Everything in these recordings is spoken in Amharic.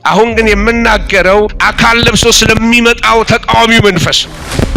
አሁን ግን የምናገረው አካል ለብሶ ስለሚመጣው ተቃዋሚ መንፈስ።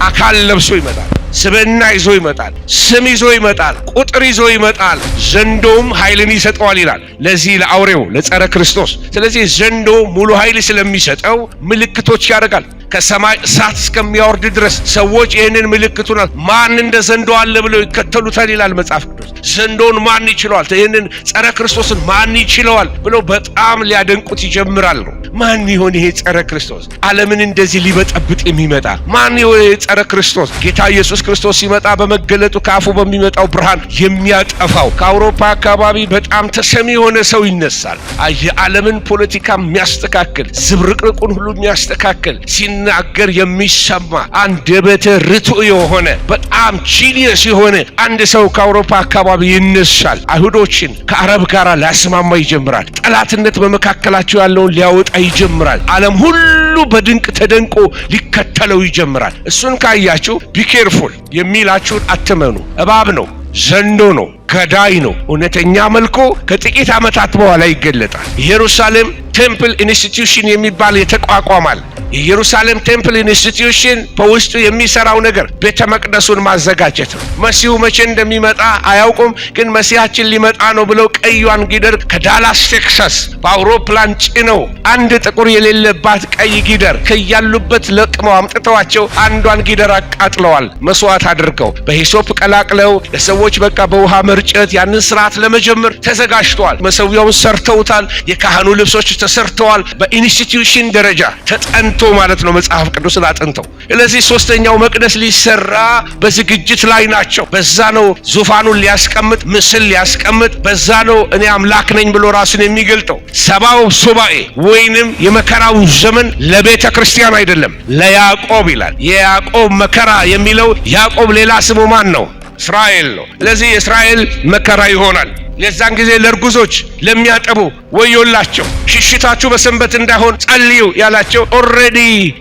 አካል ለብሶ ይመጣል፣ ስብዕና ይዞ ይመጣል፣ ስም ይዞ ይመጣል፣ ቁጥር ይዞ ይመጣል። ዘንዶም ኃይልን ይሰጠዋል ይላል ለዚህ ለአውሬው ለጸረ ክርስቶስ። ስለዚህ ዘንዶ ሙሉ ኃይል ስለሚሰጠው ምልክቶች ያደርጋል ከሰማይ እሳት እስከሚያወርድ ድረስ። ሰዎች ይህንን ምልክቱን ማን እንደ ዘንዶ አለ ብለው ይከተሉታል ይላል መጽሐፍ ቅዱስ። ዘንዶን ማን ይችለዋል? ይህንን ጸረ ክርስቶስን ማን ይችለዋል ብለው በጣም ሊያደንቁት ይጀምራሉ። ማን ይሆን ይሄ ጸረ ክርስቶስ? ዓለምን እንደዚህ ሊበጠብጥ የሚመጣ ማን ይሆን ይሄ ጸረ ክርስቶስ? ጌታ ኢየሱስ ክርስቶስ ሲመጣ በመገለጡ ከአፉ በሚመጣው ብርሃን የሚያጠፋው። ከአውሮፓ አካባቢ በጣም ተሰሚ የሆነ ሰው ይነሳል። የዓለምን ፖለቲካ የሚያስተካክል ዝብርቅርቁን ሁሉ የሚያስተካክል ሲናገር የሚሰማ አንደበተ ርቱዕ የሆነ በጣም ጂኒየስ የሆነ አንድ ሰው ከአውሮፓ አካባቢ ይነሳል። አይሁዶችን ከአረብ ጋር ሊያስማማ ይጀምራል። ጠላትነት በመካከላቸው ያለውን ሊያወጣ ይጀምራል። ዓለም ሁሉ በድንቅ ተደንቆ ሊከተለው ይጀምራል። እሱን ካያችሁ ቢኬርፉል የሚላችሁን አትመኑ። እባብ ነው፣ ዘንዶ ነው፣ ገዳይ ነው። እውነተኛ መልኩ ከጥቂት ዓመታት በኋላ ይገለጣል። ኢየሩሳሌም ቴምፕል ኢንስቲትዩሽን የሚባል የተቋቋማል። የኢየሩሳሌም ቴምፕል ኢንስቲትዩሽን በውስጡ የሚሰራው ነገር ቤተ መቅደሱን ማዘጋጀት ነው። መሲሁ መቼ እንደሚመጣ አያውቁም፣ ግን መሲያችን ሊመጣ ነው ብለው ቀዩን ጊደር ከዳላስ ቴክሳስ በአውሮፕላን ጭነው አንድ ጥቁር የሌለባት ቀይ ጊደር ከያሉበት ለቅመው አምጥተዋቸው አንዷን ጊደር አቃጥለዋል። መስዋዕት አድርገው በሂሶፕ ቀላቅለው ለሰዎች በቃ በውሃ መርጨት ያንን ስርዓት ለመጀመር ተዘጋጅተዋል። መሰዊያውን ሰርተውታል። የካህኑ ልብሶች ተሰርተዋል። በኢንስቲትዩሽን ደረጃ ተጠንቶ ማለት ነው መጽሐፍ ቅዱስን አጥንተው። ስለዚህ ሶስተኛው መቅደስ ሊሰራ በዝግጅት ላይ ናቸው። በዛ ነው ዙፋኑን ሊያስቀምጥ ምስል ሊያስቀምጥ፣ በዛ ነው እኔ አምላክ ነኝ ብሎ ራሱን የሚገልጠው። ሰባው ሱባኤ ወይንም የመከራው ዘመን ለቤተ ክርስቲያን አይደለም ለያዕቆብ ይላል። የያዕቆብ መከራ የሚለው ያዕቆብ ሌላ ስሙ ማን ነው? እስራኤል ነው። ስለዚህ የእስራኤል መከራ ይሆናል። የዛን ጊዜ ለርጉዞች ለሚያጠቡ ወዮላቸው፣ ሽሽታችሁ በሰንበት እንዳይሆን ጸልዩ ያላቸው ኦሬዲ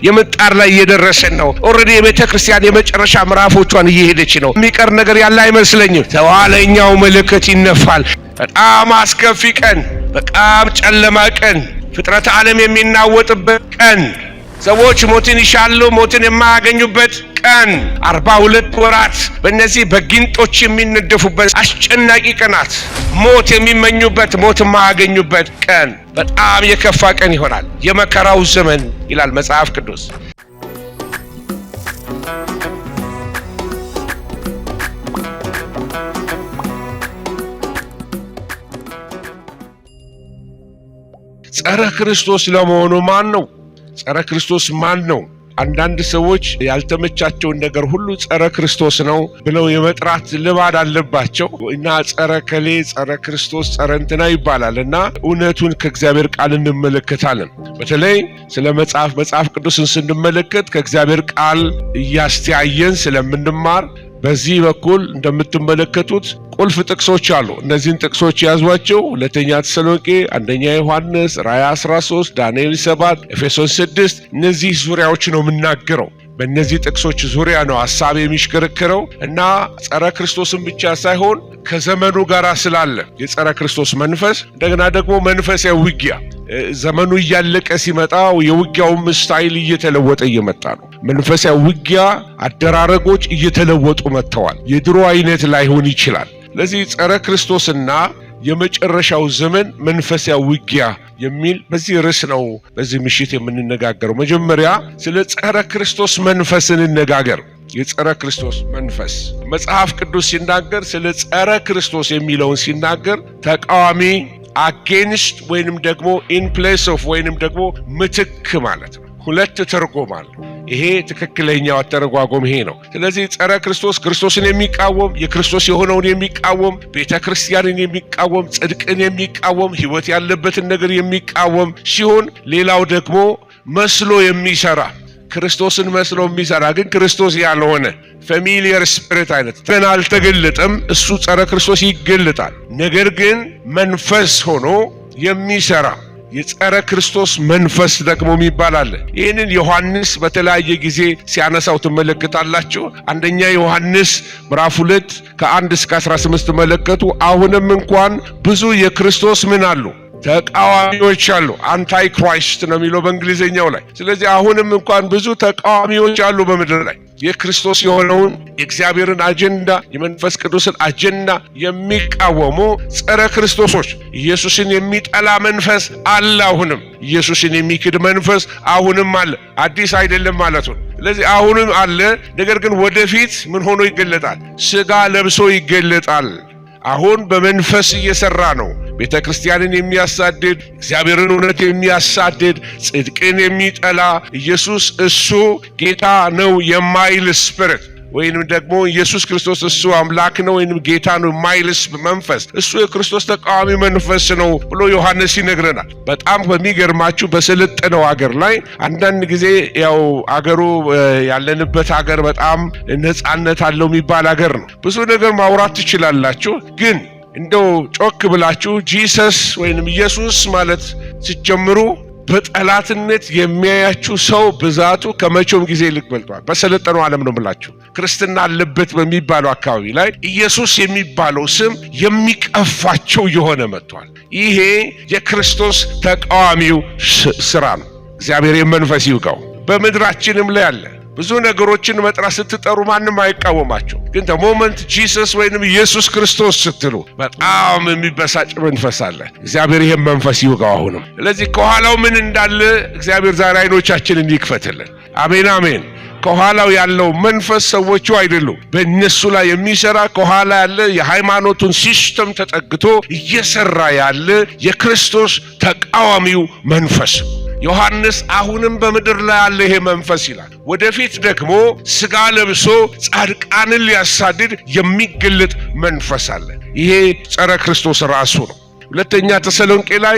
የምጣር ላይ እየደረሰን ነው። ኦሬዲ የቤተ ክርስቲያን የመጨረሻ ምዕራፎቿን እየሄደች ነው። የሚቀር ነገር ያለ አይመስለኝም። ተኋለኛው ምልክት ይነፋል። በጣም አስከፊ ቀን፣ በጣም ጨለማ ቀን፣ ፍጥረተ ዓለም የሚናወጥበት ቀን፣ ሰዎች ሞትን ይሻሉ ሞትን የማያገኙበት ቀን፣ 42 ወራት በእነዚህ በጊንጦች የሚነደፉበት አስጨናቂ ቀናት፣ ሞት የሚመኙበት ሞት የማያገኙበት ቀን፣ በጣም የከፋ ቀን ይሆናል። የመከራው ዘመን ይላል መጽሐፍ ቅዱስ። ጸረ ክርስቶስ ለመሆኑ ማን ነው? ጸረ ክርስቶስ ማን ነው? አንዳንድ ሰዎች ያልተመቻቸውን ነገር ሁሉ ጸረ ክርስቶስ ነው ብለው የመጥራት ልማድ አለባቸው እና ጸረ ከሌ፣ ጸረ ክርስቶስ፣ ጸረ እንትና ይባላል እና እውነቱን ከእግዚአብሔር ቃል እንመለከታለን። በተለይ ስለ መጽሐፍ ቅዱስን ስንመለከት ከእግዚአብሔር ቃል እያስተያየን ስለምንማር በዚህ በኩል እንደምትመለከቱት ቁልፍ ጥቅሶች አሉ። እነዚህን ጥቅሶች ያዟቸው። ሁለተኛ ተሰሎንቄ፣ አንደኛ ዮሐንስ፣ ራዕይ 13፣ ዳንኤል 7፣ ኤፌሶን 6። እነዚህ ዙሪያዎች ነው የምናገረው። በእነዚህ ጥቅሶች ዙሪያ ነው ሐሳብ የሚሽከረከረው እና ጸረ ክርስቶስን ብቻ ሳይሆን ከዘመኑ ጋር ስላለ የጸረ ክርስቶስ መንፈስ እንደገና ደግሞ መንፈሳዊ ውጊያ ዘመኑ እያለቀ ሲመጣ የውጊያውም ስታይል እየተለወጠ እየመጣ ነው። መንፈሳዊ ውጊያ አደራረጎች እየተለወጡ መጥተዋል። የድሮ አይነት ላይሆን ይችላል። ለዚህ ጸረ ክርስቶስና የመጨረሻው ዘመን መንፈሳዊ ውጊያ የሚል በዚህ ርዕስ ነው በዚህ ምሽት የምንነጋገረው። መጀመሪያ ስለ ጸረ ክርስቶስ መንፈስ እንነጋገር። የጸረ ክርስቶስ መንፈስ መጽሐፍ ቅዱስ ሲናገር ስለ ጸረ ክርስቶስ የሚለውን ሲናገር ተቃዋሚ አጌንስት ወይንም ደግሞ ኢን ፕሌስ ኦፍ ወይንም ደግሞ ምትክ ማለት ነው። ሁለት ትርጉም አለ። ይሄ ትክክለኛው አተረጓጎም ይሄ ነው። ስለዚህ ጸረ ክርስቶስ ክርስቶስን የሚቃወም የክርስቶስ የሆነውን የሚቃወም ቤተክርስቲያንን የሚቃወም ጽድቅን የሚቃወም ሕይወት ያለበትን ነገር የሚቃወም ሲሆን ሌላው ደግሞ መስሎ የሚሰራ ክርስቶስን መስሎ የሚሰራ ግን ክርስቶስ ያልሆነ ፋሚሊየር ስፒሪት አይነት ገና አልተገለጠም። እሱ ጸረ ክርስቶስ ይገለጣል። ነገር ግን መንፈስ ሆኖ የሚሰራ የጸረ ክርስቶስ መንፈስ ደግሞ የሚባል አለ። ይህንን ዮሐንስ በተለያየ ጊዜ ሲያነሳው ትመለከታላችሁ። አንደኛ ዮሐንስ ምዕራፍ 2 ከ1 እስከ 18 ተመለከቱ። አሁንም እንኳን ብዙ የክርስቶስ ምን አሉ? ተቃዋሚዎች አሉ። አንታይ ክራይስት ነው የሚለው በእንግሊዘኛው ላይ። ስለዚህ አሁንም እንኳን ብዙ ተቃዋሚዎች አሉ በምድር ላይ የክርስቶስ የሆነውን የእግዚአብሔርን አጀንዳ የመንፈስ ቅዱስን አጀንዳ የሚቃወሙ ጸረ ክርስቶሶች። ኢየሱስን የሚጠላ መንፈስ አለ። አሁንም ኢየሱስን የሚክድ መንፈስ አሁንም አለ። አዲስ አይደለም ማለት ነው። ስለዚህ አሁንም አለ። ነገር ግን ወደፊት ምን ሆኖ ይገለጣል? ሥጋ ለብሶ ይገለጣል። አሁን በመንፈስ እየሰራ ነው። ቤተክርስቲያንን የሚያሳድድ እግዚአብሔርን እውነት የሚያሳድድ ጽድቅን የሚጠላ ኢየሱስ እሱ ጌታ ነው የማይል ስፒሪት ወይንም ደግሞ ኢየሱስ ክርስቶስ እሱ አምላክ ነው ወይንም ጌታ ነው የማይልስ መንፈስ እሱ የክርስቶስ ተቃዋሚ መንፈስ ነው ብሎ ዮሐንስ ይነግረናል። በጣም በሚገርማችሁ በሰለጠነው ሀገር ላይ አንዳንድ ጊዜ ያው አገሩ ያለንበት ሀገር በጣም ነጻነት አለው የሚባል ሀገር ነው። ብዙ ነገር ማውራት ትችላላችሁ፣ ግን እንደው ጮክ ብላችሁ ጂሰስ ወይንም ኢየሱስ ማለት ሲጀምሩ በጠላትነት የሚያያችሁ ሰው ብዛቱ ከመቼውም ጊዜ ይልቅ በልጧል። በሰለጠነው ዓለም ነው የምላችሁ። ክርስትና አለበት በሚባለው አካባቢ ላይ ኢየሱስ የሚባለው ስም የሚቀፋቸው የሆነ መጥቷል። ይሄ የክርስቶስ ተቃዋሚው ስራ ነው። እግዚአብሔር መንፈስ ይውጋው። በምድራችንም ላይ አለ። ብዙ ነገሮችን መጥራት ስትጠሩ ማንም አይቃወማቸው፣ ግን ሞመንት ጂሰስ ወይንም ኢየሱስ ክርስቶስ ስትሉ በጣም የሚበሳጭ መንፈስ አለ። እግዚአብሔር ይሄን መንፈስ ይውጋው አሁንም። ስለዚህ ከኋላው ምን እንዳለ እግዚአብሔር ዛሬ አይኖቻችንን ይክፈትልን። አሜን አሜን። ከኋላው ያለው መንፈስ ሰዎቹ አይደሉም። በእነሱ ላይ የሚሰራ ከኋላ ያለ የሃይማኖቱን ሲስተም ተጠግቶ እየሰራ ያለ የክርስቶስ ተቃዋሚው መንፈስ ዮሐንስ አሁንም በምድር ላይ ያለ ይሄ መንፈስ ይላል። ወደፊት ደግሞ ሥጋ ለብሶ ጻድቃንን ሊያሳድድ የሚገለጥ መንፈስ አለ። ይሄ ጸረ ክርስቶስ ራሱ ነው። ሁለተኛ ተሰሎንቄ ላይ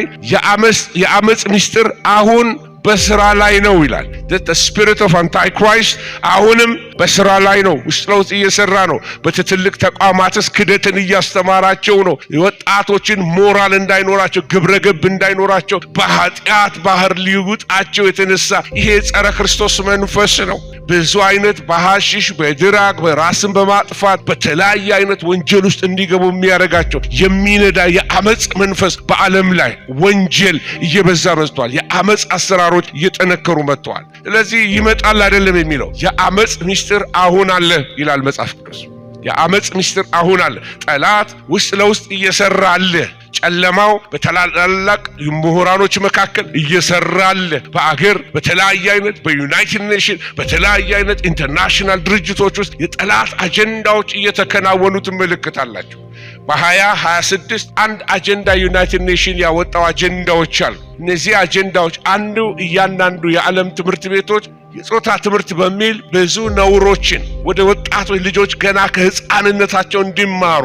የአመጽ ምስጢር አሁን በስራ ላይ ነው ይላል። the spirit of antichrist አሁንም በስራ ላይ ነው። ውስጥ ለውስጥ እየሰራ ነው። በትልቅ ተቋማትስ ክደትን እያስተማራቸው ነው። ወጣቶችን ሞራል እንዳይኖራቸው፣ ግብረገብ እንዳይኖራቸው በኃጢአት ባህር ሊውጣቸው የተነሳ ይሄ ጸረ ክርስቶስ መንፈስ ነው። ብዙ አይነት በሐሺሽ በድራግ በራስን በማጥፋት በተለያየ አይነት ወንጀል ውስጥ እንዲገቡ የሚያደርጋቸው የሚነዳ የአመጽ መንፈስ በዓለም ላይ ወንጀል እየበዛ መጥቷል። የአመጽ አሰራሮች እየጠነከሩ መጥተዋል። ስለዚህ ይመጣል አይደለም የሚለው የአመጽ ምስጢር አሁን አለ ይላል መጽሐፍ ቅዱስ። የአመጽ ምስጢር አሁን አለ። ጠላት ውስጥ ለውስጥ እየሰራ አለ። ጨለማው በታላላቅ ምሁራኖች መካከል እየሰራ አለ። በአገር በተለያየ አይነት በዩናይትድ ኔሽን በተለያየ አይነት ኢንተርናሽናል ድርጅቶች ውስጥ የጠላት አጀንዳዎች እየተከናወኑ ትመለከታላችሁ። በ2026 አንድ አጀንዳ ዩናይትድ ኔሽን ያወጣው አጀንዳዎች አሉ። እነዚህ አጀንዳዎች አንዱ እያንዳንዱ የዓለም ትምህርት ቤቶች የጾታ ትምህርት በሚል ብዙ ነውሮችን ወደ ወጣቶች ልጆች ገና ከህፃንነታቸው እንዲማሩ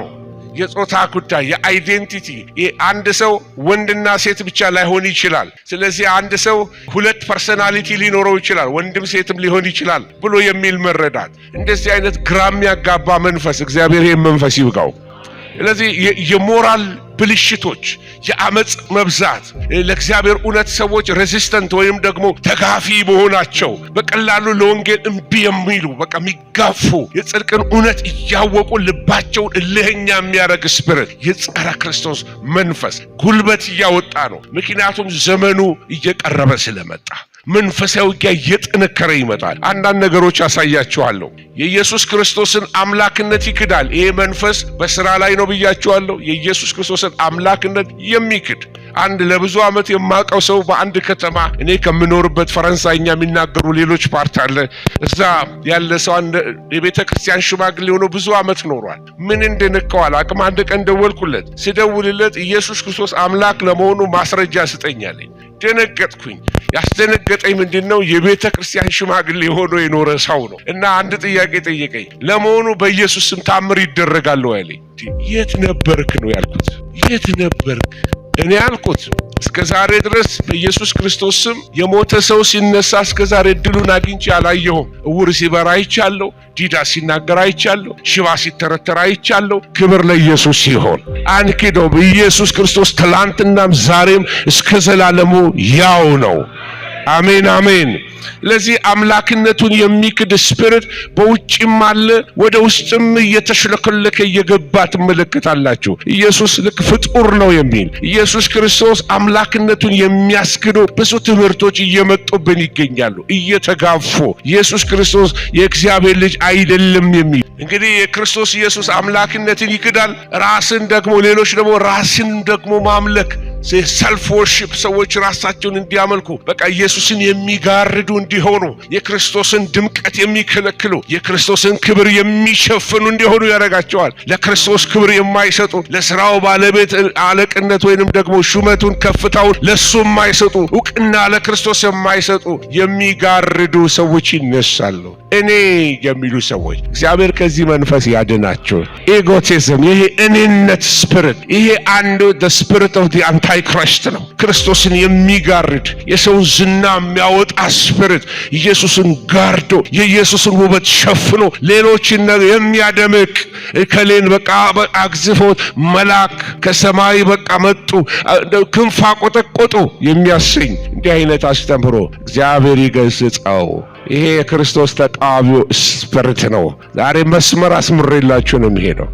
የጾታ ጉዳይ የአይዴንቲቲ አንድ ሰው ወንድና ሴት ብቻ ላይሆን ይችላል። ስለዚህ አንድ ሰው ሁለት ፐርሰናሊቲ ሊኖረው ይችላል፣ ወንድም ሴትም ሊሆን ይችላል ብሎ የሚል መረዳት፣ እንደዚህ አይነት ግራም ያጋባ መንፈስ እግዚአብሔር ይህን መንፈስ ይውጋው። ስለዚህ የሞራል ብልሽቶች፣ የአመጽ መብዛት፣ ለእግዚአብሔር እውነት ሰዎች ሬዚስተንት ወይም ደግሞ ተጋፊ መሆናቸው፣ በቀላሉ ለወንጌል እምቢ የሚሉ በቃ የሚጋፉ የጽድቅን እውነት እያወቁ ልባቸውን እልህኛ የሚያደርግ ስፒሪት የጸረ ክርስቶስ መንፈስ ጉልበት እያወጣ ነው። ምክንያቱም ዘመኑ እየቀረበ ስለመጣ መንፈሳዊ ውጊያ እየጠነከረ ይመጣል። አንዳንድ ነገሮች አሳያችኋለሁ። የኢየሱስ ክርስቶስን አምላክነት ይክዳል። ይሄ መንፈስ በስራ ላይ ነው ብያችኋለሁ። የኢየሱስ ክርስቶስን አምላክነት የሚክድ አንድ ለብዙ ዓመት የማውቀው ሰው በአንድ ከተማ እኔ ከምኖርበት ፈረንሳይኛ የሚናገሩ ሌሎች ፓርት አለ። እዛ ያለ ሰው የቤተ ክርስቲያን ሽማግሌ ሆኖ ብዙ ዓመት ኖሯል። ምን እንደነካው አላውቅም። አንድ ቀን ደወልኩለት። ስደውልለት ኢየሱስ ክርስቶስ አምላክ ለመሆኑ ማስረጃ ስጠኛለኝ። ደነገጥኩኝ። ያስደነገጠኝ ምንድነው? የቤተ ክርስቲያን ሽማግሌ ሆኖ የኖረ ሰው ነው። እና አንድ ጥያቄ ጠየቀኝ። ለመሆኑ በኢየሱስ ስም ታምር ይደረጋል ወይ አለኝ። የት ነበርክ ነው ያልኩት። የት ነበርክ? እኔ ያልኩት እስከ ዛሬ ድረስ በኢየሱስ ክርስቶስ ስም የሞተ ሰው ሲነሳ እስከ ዛሬ ድሉን አግኝቼ አላየሁም። እውር ሲበራ አይቻለሁ፣ ዲዳ ሲናገር አይቻለሁ፣ ሽባ ሲተረተር አይቻለሁ። ክብር ለኢየሱስ ይሁን። አንኪዶ በኢየሱስ ክርስቶስ ትላንትናም ዛሬም እስከ ዘላለሙ ያው ነው። አሜን አሜን። ለዚህ አምላክነቱን የሚክድ ስፒሪት በውጭም አለ፣ ወደ ውስጥም እየተሽለከለከ እየገባ ትመለከታላችሁ። ኢየሱስ ልክ ፍጡር ነው የሚል ኢየሱስ ክርስቶስ አምላክነቱን የሚያስክዱ ብዙ ትምህርቶች እየመጡብን ይገኛሉ፣ እየተጋፉ ኢየሱስ ክርስቶስ የእግዚአብሔር ልጅ አይደለም የሚል። እንግዲህ የክርስቶስ ኢየሱስ አምላክነትን ይክዳል፣ ራስን ደግሞ ሌሎች ደግሞ ራስን ደግሞ ማምለክ ሰልፍ ወርሺፕ ሰዎች ራሳቸውን እንዲያመልኩ በቃ ኢየሱስን የሚጋርዱ እንዲሆኑ የክርስቶስን ድምቀት የሚከለክሉ የክርስቶስን ክብር የሚሸፍኑ እንዲሆኑ ያደርጋቸዋል። ለክርስቶስ ክብር የማይሰጡ ለስራው ባለቤት አለቅነት ወይንም ደግሞ ሹመቱን ከፍታውን ለሱ የማይሰጡ ዕውቅና ለክርስቶስ የማይሰጡ የሚጋርዱ ሰዎች ይነሳሉ። እኔ የሚሉ ሰዎች እግዚአብሔር ከዚህ መንፈስ ያድናቸው። ኤጎቲዝም፣ ይሄ እኔነት ስፒሪት፣ ይሄ አንዱ the spirit of the አንታይክራይስት ነው። ክርስቶስን የሚጋርድ የሰውን ዝና የሚያወጣ ስፒሪት ኢየሱስን ጋርዶ የኢየሱስን ውበት ሸፍኖ ሌሎችን የሚያደምቅ ከሌን በቃ አግዝፎት መልአክ ከሰማይ በቃ መጡ ክንፍ አቆጠቆጡ የሚያሰኝ እንዲህ አይነት አስተምሮ እግዚአብሔር ይገስጸው። ይሄ የክርስቶስ ተቃዋሚው ስፒሪት ነው። ዛሬ መስመር አስምሬላችሁ ነው የሚሄደው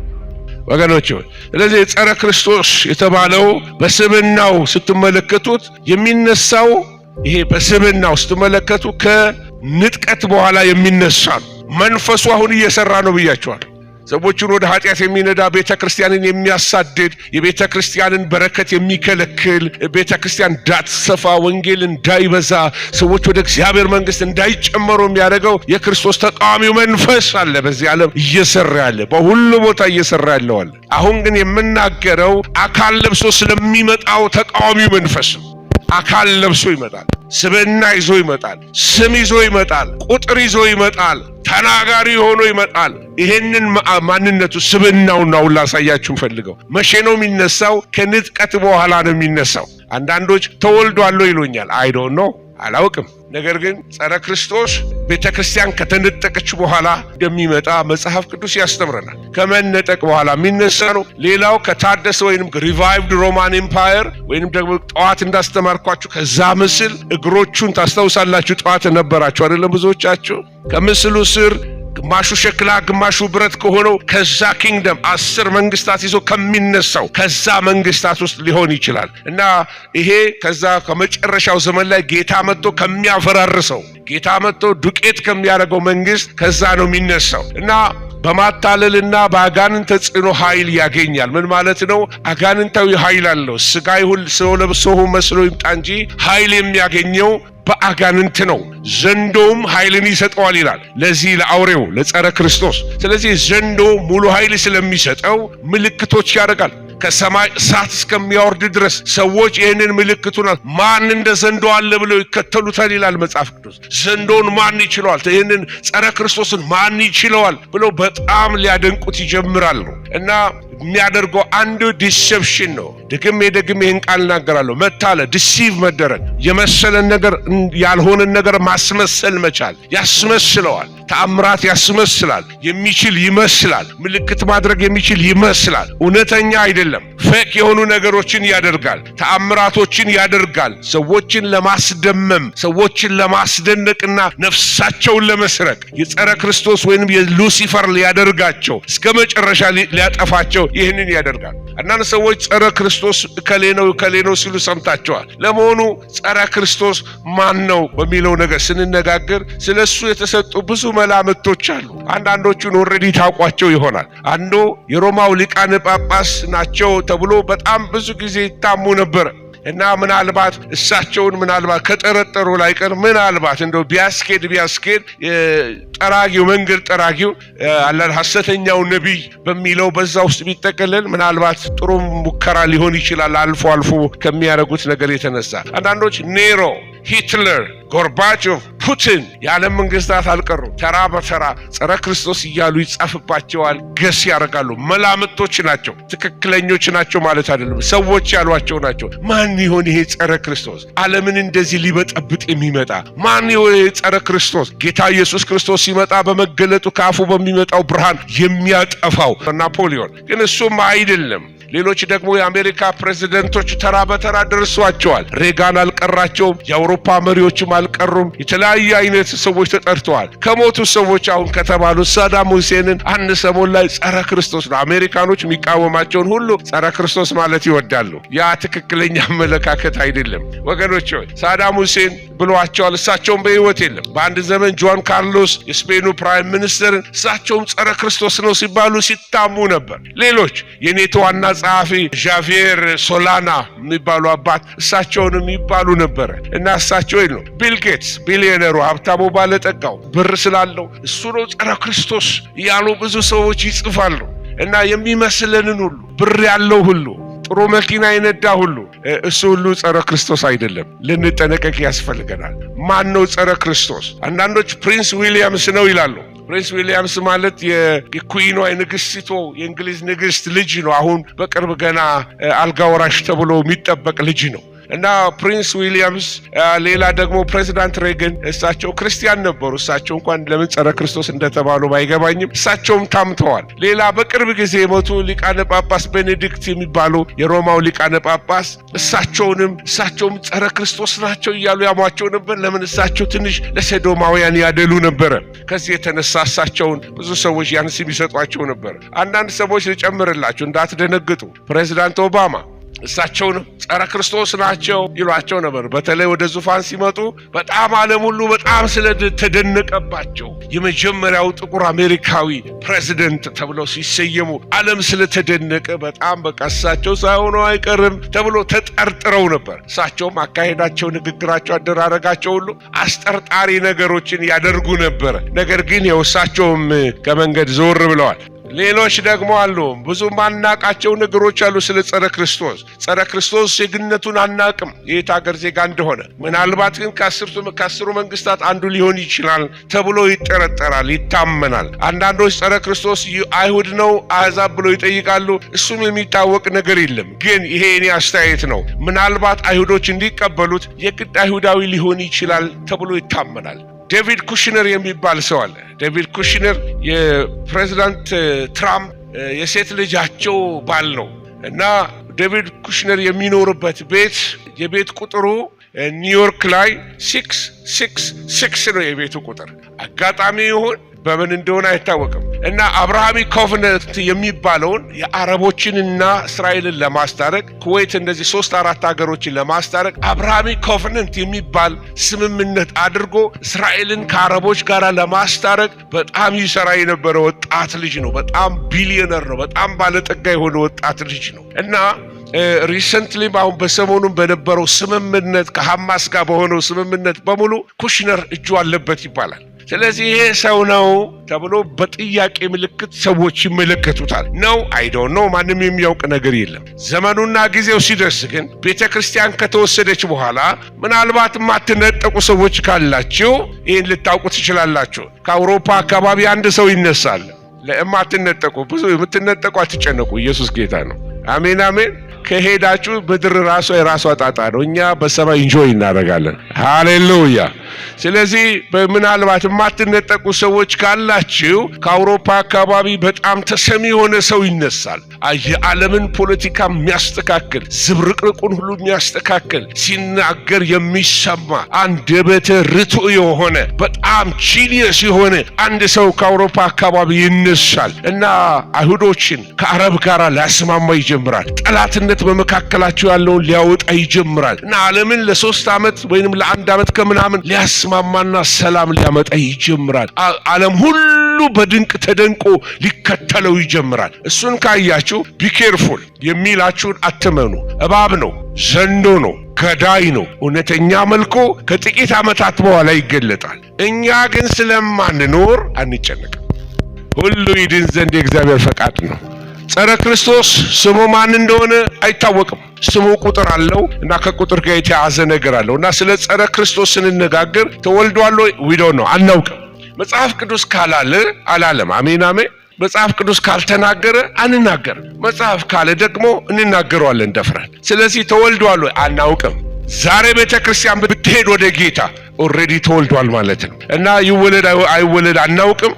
ወገኖች። ስለዚህ ጸረ ክርስቶስ የተባለው በስብናው ስትመለከቱት የሚነሳው ይሄ በስብናው ስትመለከቱ ከንጥቀት በኋላ የሚነሳ መንፈሱ አሁን እየሰራ ነው ብያቸዋል። ሰዎችን ወደ ኃጢአት የሚነዳ ቤተክርስቲያንን የሚያሳድድ የቤተክርስቲያንን በረከት የሚከለክል ቤተክርስቲያን እንዳትሰፋ ወንጌል እንዳይበዛ ሰዎች ወደ እግዚአብሔር መንግስት እንዳይጨመሩ የሚያደርገው የክርስቶስ ተቃዋሚው መንፈስ አለ። በዚህ ዓለም እየሰራ ያለ በሁሉ ቦታ እየሰራ ያለው አለ። አሁን ግን የምናገረው አካል ለብሶ ስለሚመጣው ተቃዋሚው መንፈስ ነው። አካል ለብሶ ይመጣል፣ ስብዕና ይዞ ይመጣል፣ ስም ይዞ ይመጣል፣ ቁጥር ይዞ ይመጣል፣ ተናጋሪ ሆኖ ይመጣል። ይሄንን ማንነቱ ስብዕናውን ነው ላሳያችሁ ፈልገው። መቼ ነው የሚነሳው? ከንጥቀት በኋላ ነው የሚነሳው። አንዳንዶች ተወልዷል ይሉኛል። አይ ዶንት ኖ አላውቅም። ነገር ግን ጸረ ክርስቶስ ቤተክርስቲያን ከተነጠቀች በኋላ እንደሚመጣ መጽሐፍ ቅዱስ ያስተምረናል። ከመነጠቅ በኋላ የሚነሳ ነው። ሌላው ከታደሰ ወይንም ሪቫይቭድ ሮማን ኤምፓየር ወይንም ደግሞ ጠዋት እንዳስተማርኳችሁ ከዛ ምስል እግሮቹን ታስታውሳላችሁ። ጠዋት ነበራችሁ አይደለም? ብዙዎቻችሁ ከምስሉ ስር ግማሹ ሸክላ ግማሹ ብረት ከሆነው ከዛ ኪንግደም 10 መንግስታት ይዞ ከሚነሳው ከዛ መንግስታት ውስጥ ሊሆን ይችላል። እና ይሄ ከዛ ከመጨረሻው ዘመን ላይ ጌታ መጥቶ ከሚያፈራርሰው ጌታ መጥቶ ዱቄት ከሚያደርገው መንግስት ከዛ ነው የሚነሳው። እና በማታለልና በአጋንንት ተጽዕኖ ኃይል ያገኛል። ምን ማለት ነው? አጋንንታዊ ኃይል አለው። ስጋ ይሁን ሰው ለብሶ መስሎ ይምጣ እንጂ ኃይል የሚያገኘው በአጋንንት ነው። ዘንዶም ኃይልን ይሰጠዋል ይላል ለዚህ ለአውሬው ለጸረ ክርስቶስ። ስለዚህ ዘንዶ ሙሉ ኃይል ስለሚሰጠው ምልክቶች ያደርጋል። ከሰማይ እሳት እስከሚያወርድ ድረስ ሰዎች ይህንን ምልክቱን ማን እንደ ዘንዶ አለ ብለው ይከተሉታል ይላል መጽሐፍ ቅዱስ። ዘንዶን ማን ይችለዋል? ይህንን ጸረ ክርስቶስን ማን ይችለዋል ብለው በጣም ሊያደንቁት ይጀምራሉ። እና የሚያደርገው አንዱ ዲሴፕሽን ነው። ደግሜ ይህን ቃል እናገራለሁ። መታለ ዲሲቭ መደረግ፣ የመሰለን ነገር ያልሆነን ነገር ማስመሰል መቻል። ያስመስለዋል። ተአምራት ያስመስላል። የሚችል ይመስላል። ምልክት ማድረግ የሚችል ይመስላል። እውነተኛ አይደለም። ፌክ የሆኑ ነገሮችን ያደርጋል። ተአምራቶችን ያደርጋል። ሰዎችን ለማስደመም፣ ሰዎችን ለማስደነቅና ነፍሳቸውን ለመስረቅ የጸረ ክርስቶስ ወይንም የሉሲፈር ሊያደርጋቸው እስከ መጨረሻ ሊያጠፋቸው ይህንን ያደርጋል። አንዳንድ ሰዎች ጸረ ክርስቶስ እከሌ ነው ሲሉ ሰምታቸዋል። ለመሆኑ ጸረ ክርስቶስ ማን ነው በሚለው ነገር ስንነጋገር ስለሱ የተሰጡ ብዙ መላምቶች አሉ። አንዳንዶቹን ኦልሬዲ ታውቋቸው ይሆናል። አንዱ የሮማው ሊቃነ ጳጳስ ናቸው ተብሎ በጣም ብዙ ጊዜ ይታሙ ነበር። እና ምናልባት እሳቸውን ምናልባት ከጠረጠሩ ላይቀር ምናልባት እንደው ቢያስኬድ ጠራጊው መንገድ ጠራጊው አላህ ሐሰተኛው ነቢይ በሚለው በዛ ውስጥ ቢጠቀለል ምናልባት ጥሩ ሙከራ ሊሆን ይችላል። አልፎ ከሚያደርጉት ነገር የተነሳ አንዳንዶች ኔሮ፣ ሂትለር፣ ጎርባቾቭ፣ ፑቲን የዓለም መንግስታት አልቀሩ ተራ በተራ ጸረ ክርስቶስ እያሉ ይጻፍባቸዋል፣ ገስ ያደርጋሉ። መላምቶች ናቸው፣ ትክክለኞች ናቸው ማለት አይደለም። ሰዎች ያሏቸው ናቸው። ማን ይሆን ይሄ ጸረ ክርስቶስ? ዓለምን እንደዚህ ሊበጠብጥ የሚመጣ ማን ይሆን ይሄ ጸረ ክርስቶስ? ጌታ ኢየሱስ ክርስቶስ ሲመጣ በመገለጡ ከአፉ በሚመጣው ብርሃን የሚያጠፋው ናፖሊዮን ግን እሱም አይደለም። ሌሎች ደግሞ የአሜሪካ ፕሬዝዳንቶች ተራ በተራ ደርሷቸዋል። ሬጋን አልቀራቸውም፣ የአውሮፓ መሪዎችም አልቀሩም። የተለያየ አይነት ሰዎች ተጠርተዋል። ከሞቱ ሰዎች አሁን ከተባሉ ሳዳም ሁሴንን አንድ ሰሞን ላይ ጸረ ክርስቶስ ነው። አሜሪካኖች የሚቃወማቸውን ሁሉ ጸረ ክርስቶስ ማለት ይወዳሉ። ያ ትክክለኛ አመለካከት አይደለም ወገኖች። ሳዳም ሁሴን ብሏቸዋል። እሳቸውም በህይወት የለም። በአንድ ዘመን ጆን ካርሎስ የስፔኑ ፕራይም ሚኒስተር እሳቸውም ጸረ ክርስቶስ ነው ሲባሉ ሲታሙ ነበር። ሌሎች የኔቶ ዋና ጸሐፊ ዣቪየር ሶላና የሚባሉ አባት እሳቸውንም ይባሉ ነበር እና እሳቸው ነው። ቢል ጌትስ ቢሊዮነሩ ሀብታሙ ባለጠጋው ብር ስላለው እሱ ነው ጸረ ክርስቶስ ያሉ ብዙ ሰዎች ይጽፋሉ። እና የሚመስለንን ሁሉ ብር ያለው ሁሉ ጥሩ መኪና የነዳ ሁሉ እሱ ሁሉ ጸረ ክርስቶስ አይደለም። ልንጠነቀቅ ያስፈልገናል። ማን ነው ጸረ ክርስቶስ? አንዳንዶች ፕሪንስ ዊሊያምስ ነው ይላሉ። ፕሪንስ ዊሊያምስ ማለት የኩዊኗ ንግስቲቱ የእንግሊዝ ንግስት ልጅ ነው። አሁን በቅርብ ገና አልጋ ወራሽ ተብሎ የሚጠበቅ ልጅ ነው። እና ፕሪንስ ዊሊያምስ ሌላ ደግሞ ፕሬዚዳንት ሬገን እሳቸው ክርስቲያን ነበሩ። እሳቸው እንኳን ለምን ጸረ ክርስቶስ እንደተባሉ ባይገባኝም እሳቸውም ታምተዋል። ሌላ በቅርብ ጊዜ የሞቱ ሊቃነ ጳጳስ ቤኔዲክት የሚባሉ የሮማው ሊቃነ ጳጳስ እሳቸውም ጸረ ክርስቶስ ናቸው እያሉ ያሟቸው ነበር። ለምን? እሳቸው ትንሽ ለሰዶማውያን ያደሉ ነበረ። ከዚህ የተነሳ እሳቸውን ብዙ ሰዎች ያን ስም ይሰጧቸው ነበር። አንዳንድ ሰዎች ልጨምርላችሁ እንዳትደነግጡ፣ ፕሬዚዳንት ኦባማ እሳቸውንም ጸረ ክርስቶስ ናቸው ይሏቸው ነበር። በተለይ ወደ ዙፋን ሲመጡ በጣም ዓለም ሁሉ በጣም ስለተደነቀባቸው የመጀመሪያው ጥቁር አሜሪካዊ ፕሬዚደንት ተብለው ሲሰየሙ ዓለም ስለተደነቀ በጣም በቃ እሳቸው ሳይሆኑ አይቀርም ተብሎ ተጠርጥረው ነበር። እሳቸውም አካሄዳቸው፣ ንግግራቸው፣ አደራረጋቸው ሁሉ አስጠርጣሪ ነገሮችን ያደርጉ ነበር። ነገር ግን እሳቸውም ከመንገድ ዞር ብለዋል። ሌሎች ደግሞ አሉ። ብዙ ማናቃቸው ነገሮች አሉ ስለ ጸረ ክርስቶስ። ጸረ ክርስቶስ ዜግነቱን አናቅም፣ የት ሀገር ዜጋ እንደሆነ። ምናልባት ግን ከአስሩ መንግስታት አንዱ ሊሆን ይችላል ተብሎ ይጠረጠራል፣ ይታመናል። አንዳንዶች ጸረ ክርስቶስ አይሁድ ነው አሕዛብ ብሎ ይጠይቃሉ። እሱም የሚታወቅ ነገር የለም። ግን ይሄ የኔ አስተያየት ነው። ምናልባት አይሁዶች እንዲቀበሉት የግድ አይሁዳዊ ሊሆን ይችላል ተብሎ ይታመናል። ዴቪድ ኩሽነር የሚባል ሰው አለ። ዴቪድ ኩሽነር የፕሬዚዳንት ትራምፕ የሴት ልጃቸው ባል ነው እና ዴቪድ ኩሽነር የሚኖርበት ቤት የቤት ቁጥሩ ኒውዮርክ ላይ 666 ነው የቤቱ ቁጥር። አጋጣሚ ይሁን በምን እንደሆነ አይታወቅም። እና አብርሃሚክ ኮቨነንት የሚባለውን የአረቦችንና እስራኤልን ለማስታረቅ ኩዌት እንደዚህ 3-4 ሀገሮችን ለማስታረቅ አብርሃሚክ ኮቨነንት የሚባል ስምምነት አድርጎ እስራኤልን ከአረቦች ጋር ለማስታረቅ በጣም ይሰራ የነበረ ወጣት ልጅ ነው። በጣም ቢሊዮነር ነው። በጣም ባለጠጋ የሆነ ወጣት ልጅ ነው እና ሪሰንትሊ አሁን በሰሞኑን በነበረው ስምምነት ከሐማስ ጋር በሆነው ስምምነት በሙሉ ኩሽነር እጁ አለበት ይባላል። ስለዚህ ይሄ ሰው ነው ተብሎ በጥያቄ ምልክት ሰዎች ይመለከቱታል። ነው አይዶንት ኖ፣ ማንም የሚያውቅ ነገር የለም። ዘመኑና ጊዜው ሲደርስ ግን ቤተክርስቲያን ከተወሰደች በኋላ ምናልባት የማትነጠቁ ሰዎች ካላችሁ ይህን ልታውቁ ትችላላችሁ። ከአውሮፓ አካባቢ አንድ ሰው ይነሳል። ለማትነጠቁ ብዙ የምትነጠቁ አትጨነቁ፣ ኢየሱስ ጌታ ነው። አሜን አሜን። ከሄዳችሁ ምድር ራሷ የራሷ ጣጣ ነው። እኛ በሰማይ ኢንጆይ እናደርጋለን። ሃሌሉያ። ስለዚህ ምናልባት የማትነጠቁ ሰዎች ካላችሁ ከአውሮፓ አካባቢ በጣም ተሰሚ የሆነ ሰው ይነሳል። የዓለምን ፖለቲካ የሚያስተካክል ዝብርቅርቁን ሁሉ የሚያስተካክል ሲናገር የሚሰማ አንደበተ ርቱዕ የሆነ በጣም ጂኒየስ የሆነ አንድ ሰው ከአውሮፓ አካባቢ ይነሳል እና አይሁዶችን ከአረብ ጋር ሊያስማማ ይጀምራል። ጠላትነት በመካከላቸው ያለውን ሊያወጣ ይጀምራል እና ዓለምን ለ3 ዓመት ወይንም ለ1 ዓመት ከምናምን ሊያስማማና ሰላም ሊያመጣ ይጀምራል። ዓለም ሁሉ በድንቅ ተደንቆ ሊከተለው ይጀምራል። እሱን ካያችሁ ቢኬርፉል፣ የሚላችሁን አትመኑ። እባብ ነው፣ ዘንዶ ነው፣ ገዳይ ነው። እውነተኛ መልኩ ከጥቂት ዓመታት በኋላ ይገለጣል። እኛ ግን ስለማንኖር አንጨነቅም። ሁሉ ይድን ዘንድ የእግዚአብሔር ፈቃድ ነው። ጸረ ክርስቶስ ስሙ ማን እንደሆነ አይታወቅም። ስሙ ቁጥር አለው እና ከቁጥር ጋር የተያዘ ነገር አለው እና ስለ ጸረ ክርስቶስ ስንነጋገር ተወልዷል ወይ ዊዶ ነው አናውቅም። መጽሐፍ ቅዱስ ካላለ አላለም። አሜን አሜን። መጽሐፍ ቅዱስ ካልተናገረ አንናገርም። መጽሐፍ ካለ ደግሞ እንናገረዋለን ደፍረን። ስለዚህ ተወልዷል ወይ አናውቅም። ዛሬ ቤተክርስቲያን ብትሄድ ወደ ጌታ ኦልሬዲ ተወልዷል ማለት ነው እና ይወለድ አይወለድ አናውቅም።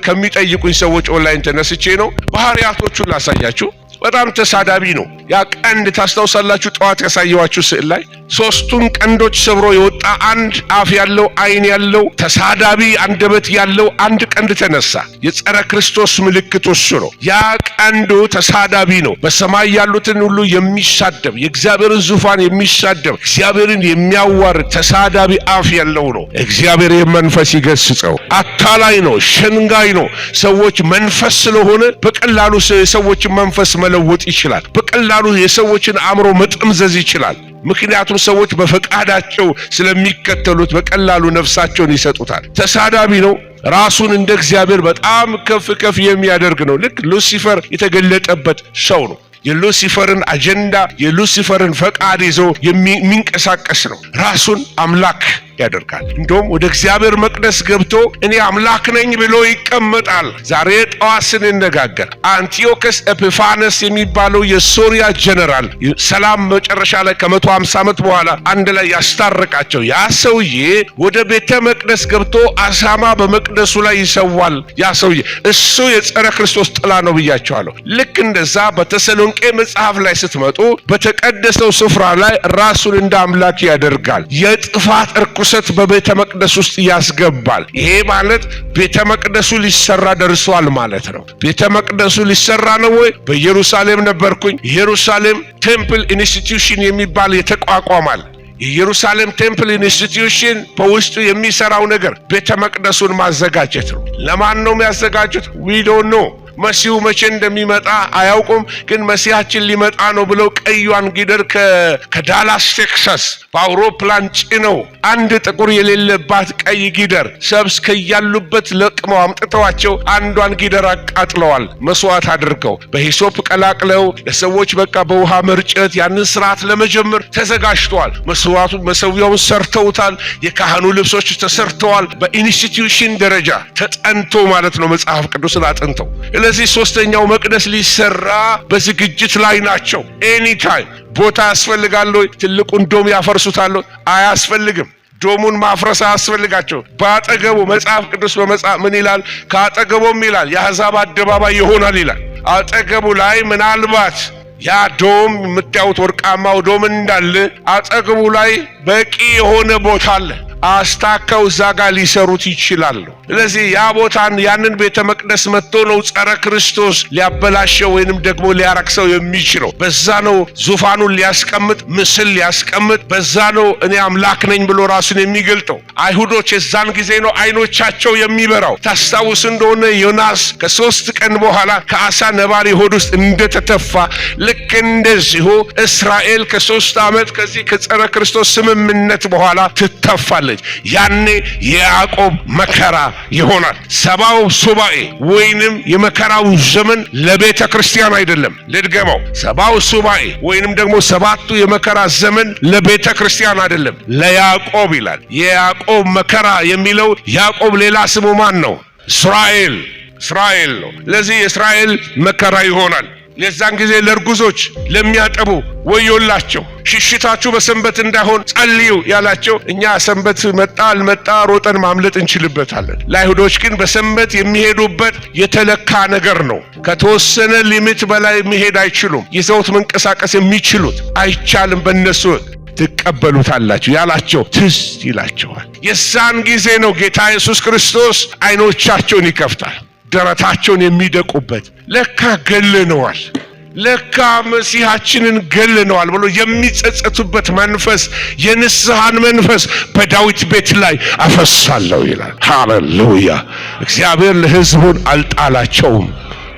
ከሚጠይቁኝ ሰዎች ኦንላይን ተነስቼ ነው ባህሪያቶቹን ላሳያችሁ። በጣም ተሳዳቢ ነው። ያ ቀንድ ታስታውሳላችሁ? ጠዋት ያሳየዋችሁ ስዕል ላይ ሶስቱን ቀንዶች ሰብሮ የወጣ አንድ አፍ ያለው ዓይን ያለው ተሳዳቢ አንደበት ያለው አንድ ቀንድ ተነሳ። የጸረ ክርስቶስ ምልክት እሱ ነው። ያ ቀንዱ ተሳዳቢ ነው። በሰማይ ያሉትን ሁሉ የሚሳደብ የእግዚአብሔርን ዙፋን የሚሳደብ እግዚአብሔርን የሚያዋርድ ተሳዳቢ አፍ ያለው ነው። እግዚአብሔር የመንፈስ ይገስጸው። አታላይ ነው፣ ሸንጋይ ነው። ሰዎች መንፈስ ስለሆነ በቀላሉ የሰዎችን መንፈስ መለወጥ ይችላል። በቀላሉ የሰዎችን አእምሮ መጠምዘዝ ይችላል። ምክንያቱም ሰዎች በፈቃዳቸው ስለሚከተሉት በቀላሉ ነፍሳቸውን ይሰጡታል። ተሳዳቢ ነው። ራሱን እንደ እግዚአብሔር በጣም ከፍ የሚያደርግ ነው። ልክ ሉሲፈር የተገለጠበት ሰው ነው። የሉሲፈርን አጀንዳ የሉሲፈርን ፈቃድ ይዞ የሚንቀሳቀስ ነው። ራሱን አምላክ ያደርጋል። እንደውም ወደ እግዚአብሔር መቅደስ ገብቶ እኔ አምላክ ነኝ ብሎ ይቀመጣል። ዛሬ ጠዋት ስንነጋገር አንቲዮከስ ኤጲፋነስ የሚባለው የሶሪያ ጀነራል ሰላም መጨረሻ ላይ ከ150 ዓመት በኋላ አንድ ላይ ያስታረቃቸው ያ ሰውዬ ወደ ቤተ መቅደስ ገብቶ አሳማ በመቅደሱ ላይ ይሰዋል። ያ ሰውዬ እሱ የጸረ ክርስቶስ ጥላ ነው ብያቸዋለሁ። ልክ እንደዛ በተሰሎንቄ መጽሐፍ ላይ ስትመጡ በተቀደሰው ስፍራ ላይ ራሱን እንደ አምላክ ያደርጋል። የጥፋት ርኩሰት በቤተ መቅደስ ውስጥ ያስገባል። ይሄ ማለት ቤተ መቅደሱ ሊሰራ ደርሷል ማለት ነው። ቤተ መቅደሱ ሊሰራ ነው ወይ? በኢየሩሳሌም ነበርኩኝ። ኢየሩሳሌም ቴምፕል ኢንስቲትዩሽን የሚባል የተቋቋማል። የኢየሩሳሌም ቴምፕል ኢንስቲትዩሽን በውስጡ የሚሰራው ነገር ቤተ መቅደሱን ማዘጋጀት ነው። ለማን ነው የሚያዘጋጁት? ዊ ዶንት ኖ። መሲሁ መቼ እንደሚመጣ አያውቁም። ግን መሲያችን ሊመጣ ነው ብለው ቀዩን ጊደር ከዳላስ ቴክሳስ በአውሮፕላን ጭነው አንድ ጥቁር የሌለባት ቀይ ጊደር ሰብስ ከያሉበት ለቅመው አምጥተዋቸው አንዷን ጊደር አቃጥለዋል። መስዋዕት አድርገው በሂሶፕ ቀላቅለው ለሰዎች በቃ በውሃ መርጨት ያንን ስርዓት ለመጀመር ተዘጋጅተዋል። መሰዊያውን ሰርተውታል። የካህኑ ልብሶች ተሰርተዋል። በኢንስቲትዩሽን ደረጃ ተጠንቶ ማለት ነው። መጽሐፍ ቅዱስን አጥንተው ስለዚህ ሶስተኛው መቅደስ ሊሰራ በዝግጅት ላይ ናቸው። ኤኒ ታይም ቦታ ያስፈልጋል። ትልቁን ዶም ያፈርሱታል? አያስፈልግም። ዶሙን ማፍረስ አያስፈልጋቸው። በአጠገቡ መጽሐፍ ቅዱስ በመጽሐፍ ምን ይላል? ከአጠገቡም ይላል የአሕዛብ አደባባይ ይሆናል ይላል። አጠገቡ ላይ ምናልባት ያ ዶም የምታዩት ወርቃማው ዶም እንዳለ አጠገቡ ላይ በቂ የሆነ ቦታ አለ። አስታከው እዛ ጋር ሊሰሩት ይችላሉ። ስለዚህ ያ ቦታን ያንን ቤተ መቅደስ መጥቶ ነው ጸረ ክርስቶስ ሊያበላሸው ወይንም ደግሞ ሊያረክሰው የሚችለው። በዛ ነው ዙፋኑን ሊያስቀምጥ ምስል ሊያስቀምጥ፣ በዛ ነው እኔ አምላክ ነኝ ብሎ ራሱን የሚገልጠው። አይሁዶች የዛን ጊዜ ነው አይኖቻቸው የሚበራው። ታስታውስ እንደሆነ ዮናስ ከ3 ቀን በኋላ ከአሳ ነባሪ ሆድ ውስጥ እንደተተፋ ልክ እንደዚሁ እስራኤል ከ3 ዓመት ከዚህ ከጸረ ክርስቶስ ስምምነት በኋላ ትተፋል። ያኔ የያዕቆብ መከራ ይሆናል። 70 ሱባኤ ወይንም የመከራው ዘመን ለቤተ ክርስቲያን አይደለም። ልድገመው፣ 70 ሱባኤ ወይንም ደግሞ 7ቱ የመከራ ዘመን ለቤተ ክርስቲያን አይደለም፣ ለያዕቆብ ይላል። የያዕቆብ መከራ የሚለው ያዕቆብ ሌላ ስሙ ማን ነው? እስራኤል ነው። ለዚህ የእስራኤል መከራ ይሆናል። የዛን ጊዜ ለርጉዞች ለሚያጠቡ ወዮላቸው፣ ሽሽታችሁ በሰንበት እንዳይሆን ጸልዩ ያላቸው። እኛ ሰንበት መጣ አልመጣ ሮጠን ማምለጥ እንችልበታለን። ለአይሁዶች ግን በሰንበት የሚሄዱበት የተለካ ነገር ነው። ከተወሰነ ሊሚት በላይ መሄድ አይችሉም። ይዘውት መንቀሳቀስ የሚችሉት አይቻልም። በእነሱ ትቀበሉታላችሁ ያላቸው ትዝ ይላቸዋል። የዛን ጊዜ ነው ጌታ ኢየሱስ ክርስቶስ አይኖቻቸውን ይከፍታል። ደረታቸውን የሚደቁበት ለካ ገለነዋል፣ ለካ መሲሐችንን ገለነዋል ብሎ የሚጸጸቱበት መንፈስ፣ የንስሐን መንፈስ በዳዊት ቤት ላይ አፈሳለሁ ይላል። ሃሌሉያ! እግዚአብሔር ለሕዝቡን አልጣላቸውም።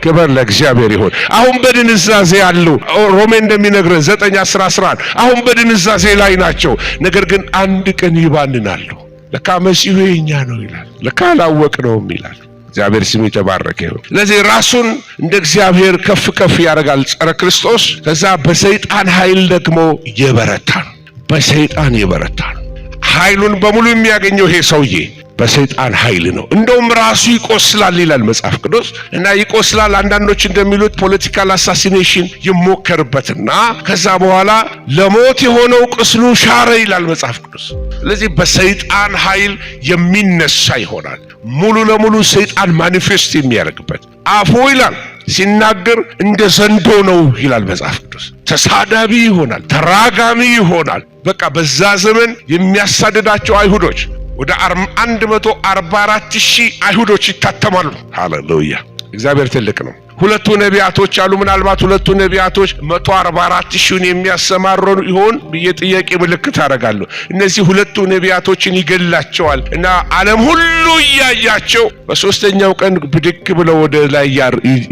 ክብር ለእግዚአብሔር ይሁን። አሁን በድንዛዜ ያሉ ሮሜ እንደሚነግረን 9:10-11 አሁን በድንዛዜ ላይ ናቸው። ነገር ግን አንድ ቀን ይባንናሉ። ለካ መሲሁ የኛ ነው ይላል። ለካ አላወቅነውም ይላል። እግዚአብሔር ስም የተባረከ ይሁን። ስለዚህ ራሱን እንደ እግዚአብሔር ከፍ ያደርጋል ጸረ ክርስቶስ። ከዛ በሰይጣን ኃይል ደግሞ የበረታ ነው። በሰይጣን የበረታ ነው። ኃይሉን በሙሉ የሚያገኘው ይሄ ሰውዬ በሰይጣን ኃይል ነው። እንደውም ራሱ ይቆስላል ይላል መጽሐፍ ቅዱስ። እና ይቆስላል፣ አንዳንዶች እንደሚሉት ፖለቲካል አሳሲኔሽን ይሞከርበትና ከዛ በኋላ ለሞት የሆነው ቁስሉ ሻረ ይላል መጽሐፍ ቅዱስ። ስለዚህ በሰይጣን ኃይል የሚነሳ ይሆናል። ሙሉ ለሙሉ ሰይጣን ማኒፌስት የሚያደርግበት አፉ ይላል ሲናገር እንደ ዘንዶ ነው ይላል መጽሐፍ ቅዱስ። ተሳዳቢ ይሆናል፣ ተራጋሚ ይሆናል። በቃ በዛ ዘመን የሚያሳድዳቸው አይሁዶች ወደ 144,000 አይሁዶች ይታተማሉ። ሃሌሉያ! እግዚአብሔር ትልቅ ነው። ሁለቱ ነቢያቶች አሉ። ምናልባት ሁለቱ ነቢያቶች 144,000ን የሚያሰማሩ ይሆን ብዬ ጥያቄ ምልክት አደርጋለሁ። እነዚህ ሁለቱ ነቢያቶችን ይገላቸዋል እና ዓለም ሁሉ እያያቸው በሶስተኛው ቀን ብድግ ብለው ወደ ላይ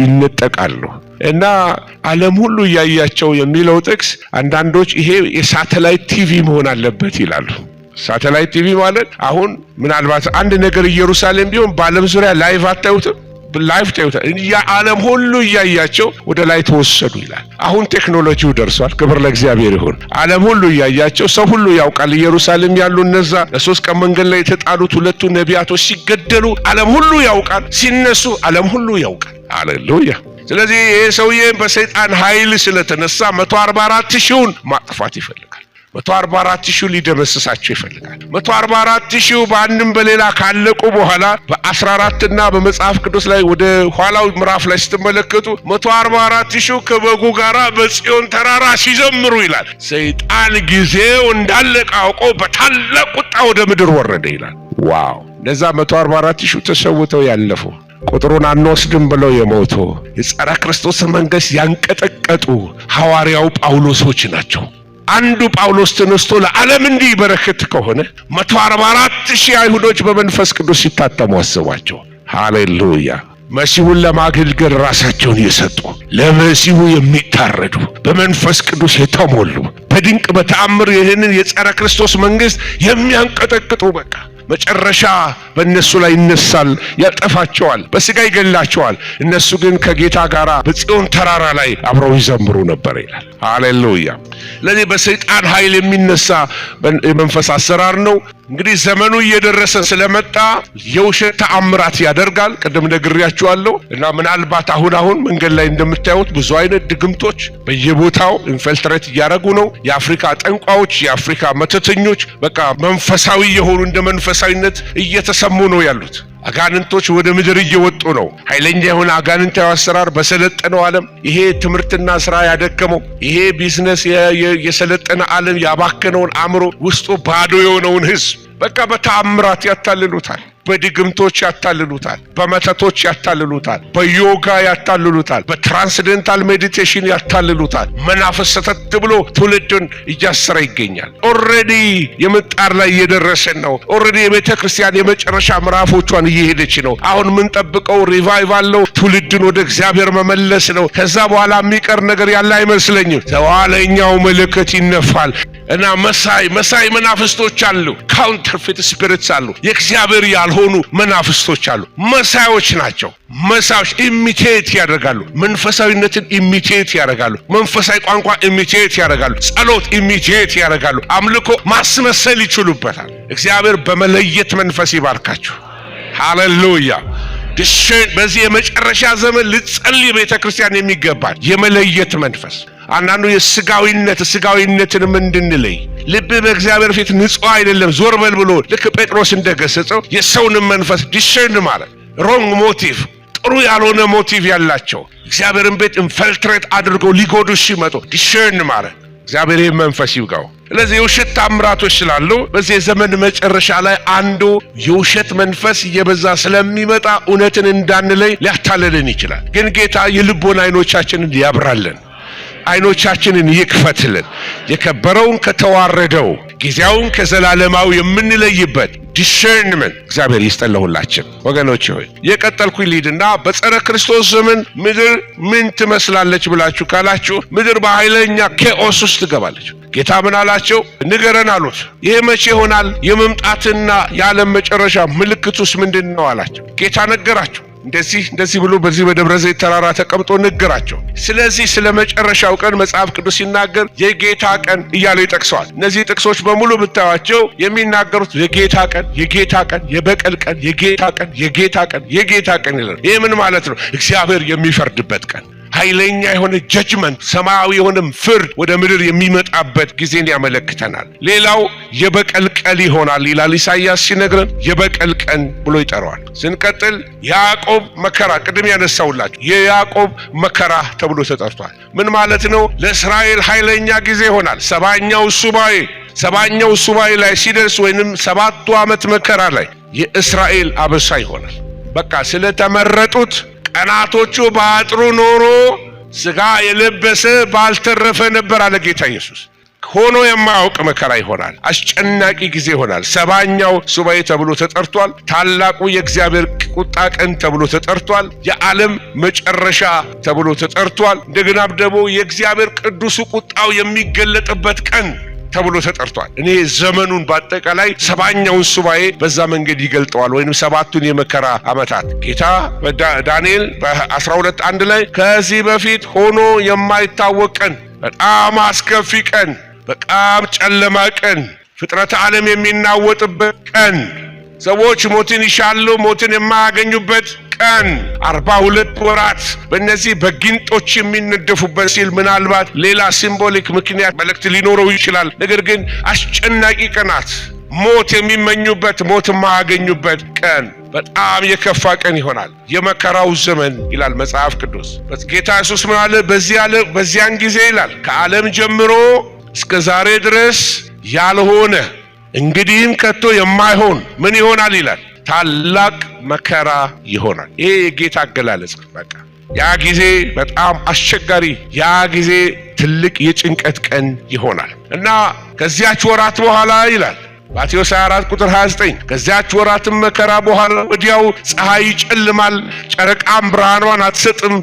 ይነጠቃሉ እና ዓለም ሁሉ እያያቸው የሚለው ጥቅስ አንዳንዶች ይሄ የሳተላይት ቲቪ መሆን አለበት ይላሉ። ሳተላይት ቲቪ ማለት አሁን ምናልባት አንድ ነገር ኢየሩሳሌም ቢሆን በዓለም ዙሪያ ላይቭ አታዩትም? ላይቭ ታዩታ ዓለም ሁሉ እያያቸው ወደ ላይ ተወሰዱ ይላል። አሁን ቴክኖሎጂው ደርሷል። ክብር ለእግዚአብሔር ይሁን። ዓለም ሁሉ እያያቸው ሰው ሁሉ ያውቃል። ኢየሩሳሌም ያሉ እነዛ ለ3 ቀን መንገድ ላይ የተጣሉት ሁለቱ ነቢያቶች ሲገደሉ ዓለም ሁሉ ያውቃል። ሲነሱ ዓለም ሁሉ ያውቃል። ሃሌሉያ! ስለዚህ ይሄ ሰውዬ በሰይጣን ኃይል ስለተነሳ 144,000ን ማጥፋት ይፈልጋል። 144,000 ሊደመስሳቸው ይፈልጋል። 144,000 በአንድም በሌላ ካለቁ በኋላ በ14 እና በመጽሐፍ ቅዱስ ላይ ወደ ኋላው ምዕራፍ ላይ ስትመለከቱ 144,000 ከበጉ ጋራ በጽዮን ተራራ ሲዘምሩ ይላል። ሰይጣን ጊዜው እንዳለቀ አውቆ በታላቅ ቁጣ ወደ ምድር ወረደ ይላል። ዋው! ለዛ 144,000 ተሰውተው ያለፉ ቁጥሩን አንወስድም ብለው የሞቱ የጸረ ክርስቶስ መንግስት ያንቀጠቀጡ ሐዋርያው ጳውሎሶች ናቸው። አንዱ ጳውሎስ ተነስቶ ለዓለም እንዲህ በረከት ከሆነ 144,000 አይሁዶች በመንፈስ ቅዱስ ሲታተሙ አስቧቸው። ሃሌሉያ! መሲሁን ለማገልገል ራሳቸውን የሰጡ ለመሲሁ የሚታረዱ በመንፈስ ቅዱስ የተሞሉ በድንቅ በተአምር ይህንን የጸረ ክርስቶስ መንግስት የሚያንቀጠቅጡ በቃ መጨረሻ በእነሱ ላይ ይነሳል፣ ያጠፋቸዋል፣ በስጋ ይገላቸዋል። እነሱ ግን ከጌታ ጋር በጽዮን ተራራ ላይ አብረው ይዘምሩ ነበር ይላል። ሃሌሉያ! ለዚህ በሰይጣን ኃይል የሚነሳ የመንፈስ አሰራር ነው። እንግዲህ ዘመኑ እየደረሰ ስለመጣ የውሸት ተአምራት ያደርጋል። ቅድም ነግሬያችኋለሁ እና ምናልባት አሁን መንገድ ላይ እንደምታዩት ብዙ አይነት ድግምቶች በየቦታው ኢንፊልትሬት እያደረጉ ነው። የአፍሪካ ጠንቋዮች፣ የአፍሪካ መተተኞች በቃ መንፈሳዊ የሆኑ እንደ መንፈሳዊነት እየተሰሙ ነው ያሉት። አጋንንቶች ወደ ምድር እየወጡ ነው። ኃይለኛ የሆነ አጋንንታዊ አሰራር በሰለጠነው ዓለም ይሄ ትምህርትና ስራ ያደከመው ይሄ ቢዝነስ የሰለጠነ ዓለም ያባከነውን አእምሮ ውስጡ ባዶ የሆነውን ህዝብ በቃ በተአምራት ያታልሉታል። በድግምቶች ያታልሉታል። በመተቶች ያታልሉታል። በዮጋ ያታልሉታል። በትራንስደንታል ሜዲቴሽን ያታልሉታል። መናፍስ ሰተት ብሎ ትውልድን እያሰረ ይገኛል። ኦልሬዲ የምጣር ላይ እየደረሰን ነው። ኦልሬዲ የቤተ ክርስቲያን የመጨረሻ ምዕራፎቿን እየሄደች ነው። አሁን የምንጠብቀው ሪቫይቫል ነው። ትውልድን ወደ እግዚአብሔር መመለስ ነው። ከዛ በኋላ የሚቀር ነገር ያለ አይመስለኝም። ዘዋለኛው ምልክት ይነፋል እና መሳይ መናፍስቶች አሉ። ካውንተርፌት ስፒሪትስ አሉ። የእግዚአብሔር ያልሆኑ መናፍስቶች አሉ። መሳዮች ናቸው። መሳዮች ኢሚቴት ያደርጋሉ። መንፈሳዊነትን ኢሚቴት ያደርጋሉ። መንፈሳዊ ቋንቋ ኢሚቴት ያደርጋሉ። ጸሎት ኢሚቴት ያደርጋሉ። አምልኮ ማስመሰል ይችሉበታል። እግዚአብሔር በመለየት መንፈስ ይባርካችሁ። ሃሌሉያ! በዚህ የመጨረሻ ዘመን ልጸልይ ቤተ ክርስቲያን የሚገባል የመለየት መንፈስ። አንዳንዱ ስጋዊነትንም እንድንለይ ልብ በእግዚአብሔር ፊት ንጹህ አይደለም ዞር በል ብሎ ልክ ጴጥሮስ እንደገሰጸው የሰውንም መንፈስ ዲሸርን ማለት ሮንግ ሞቲቭ ጥሩ ያልሆነ ሞቲቭ ያላቸው እግዚአብሔርን ቤት ኢንፊልትሬት አድርገው ሊጎዱ ሲመጡ ዲሸርን ማለት እግዚአብሔር ይህን መንፈስ ይውጋው። ስለዚህ የውሸት ታምራቶች ስላሉ በዚህ የዘመን መጨረሻ ላይ አንዱ የውሸት መንፈስ እየበዛ ስለሚመጣ እውነትን እንዳንለይ ሊያታልልን ይችላል። ግን ጌታ የልቦና አይኖቻችንን ያብራልን፣ አይኖቻችንን ይክፈትልን። የከበረውን ከተዋረደው ጊዜያውን ከዘላለማው የምንለይበት ዲሸርንመንት እግዚአብሔር ይስጠለሁላችን። ወገኖች ሆይ የቀጠልኩኝ ሊድና በጸረ ክርስቶስ ዘመን ምድር ምን ትመስላለች ብላችሁ ካላችሁ ምድር በኃይለኛ ኬኦስ ውስጥ ትገባለች። ጌታ ምን አላቸው? ንገረን አሉት። ይሄ መቼ ይሆናል? የመምጣትና የዓለም መጨረሻ ምልክቱስ ምንድን ነው አላቸው። ጌታ ነገራቸው። እንደዚህ ብሎ በዚህ በደብረ ዘይት ተራራ ተቀምጦ ነገራቸው። ስለዚህ ስለ መጨረሻው ቀን መጽሐፍ ቅዱስ ሲናገር የጌታ ቀን እያለ ይጠቅሰዋል። እነዚህ ጥቅሶች በሙሉ ብታዩአቸው የሚናገሩት የጌታ ቀን፣ የጌታ ቀን፣ የበቀል ቀን፣ የጌታ ቀን፣ የጌታ ቀን፣ የጌታ ቀን ይላል። ይሄ ምን ማለት ነው? እግዚአብሔር የሚፈርድበት ቀን፣ ኃይለኛ የሆነ ጀጅመንት ሰማያዊ የሆነ ፍርድ ወደ ምድር የሚመጣበት ጊዜን ያመለክተናል። ሌላው የበቀል ቀን ይሆናል ይላል ኢሳይያስ ሲነግረን፣ የበቀል ቀን ብሎ ይጠራዋል። ስንቀጥል ያዕቆብ መከራ፣ ቅድም ያነሳውላችሁ የያዕቆብ መከራ ተብሎ ተጠርቷል። ምን ማለት ነው? ለእስራኤል ኃይለኛ ጊዜ ይሆናል። ሰባኛው ሱባኤ ላይ ሲደርስ ወይንም 7ቱ ዓመት መከራ ላይ የእስራኤል አበሳ ይሆናል። በቃ ስለተመረጡት ቀናቶቹ ባጥሩ ኖሮ ስጋ የለበሰ ባልተረፈ ነበር አለ ጌታ ኢየሱስ። ሆኖ የማያውቅ መከራ ይሆናል። አስጨናቂ ጊዜ ይሆናል። 7ኛው ሱባኤ ተብሎ ተጠርቷል። ታላቁ የእግዚአብሔር ቁጣ ቀን ተብሎ ተጠርቷል። የዓለም መጨረሻ ተብሎ ተጠርቷል። እንደገና ደግሞ የእግዚአብሔር ቅዱሱ ቁጣው የሚገለጥበት ቀን ተብሎ ተጠርቷል። እኔ ዘመኑን በአጠቃላይ 7ኛውን ሱባኤ በዛ መንገድ ይገልጠዋል፣ ወይንም 7ቱን የመከራ ዓመታት። ጌታ ዳንኤል በ12:1 ላይ ከዚህ በፊት ሆኖ የማይታወቅ ቀን፣ በጣም አስከፊ ቀን፣ በጣም ጨለማ ቀን፣ ፍጥረተ ዓለም የሚናወጥበት ቀን፣ ሰዎች ሞትን ይሻሉ ሞትን የማያገኙበት ቀን፣ 42 ወራት በእነዚህ በጊንጦች የሚነደፉበት ሲል ምናልባት ሌላ ሲምቦሊክ ምክንያት መልእክት ሊኖረው ይችላል። ነገር ግን አስጨናቂ ቀናት፣ ሞት የሚመኙበት ሞት የማያገኙበት ቀን፣ በጣም የከፋ ቀን ይሆናል። የመከራው ዘመን ይላል መጽሐፍ ቅዱስ። ጌታ ኢየሱስ ምን አለ? በዚያን ጊዜ ይላል ከዓለም ጀምሮ እስከ ዛሬ ድረስ ያልሆነ እንግዲህም ከቶ የማይሆን ምን ይሆናል ይላል? ታላቅ መከራ ይሆናል። ይሄ የጌታ አገላለጽ። በቃ ያ ጊዜ በጣም አስቸጋሪ፣ ያ ጊዜ ትልቅ የጭንቀት ቀን ይሆናል እና ከዚያች ወራት በኋላ ይላል ማቴዎስ 24:29 ከዚያች ወራትም መከራ በኋላ ወዲያው ፀሐይ ይጨልማል፣ ጨረቃም ብርሃኗን አትሰጥም፣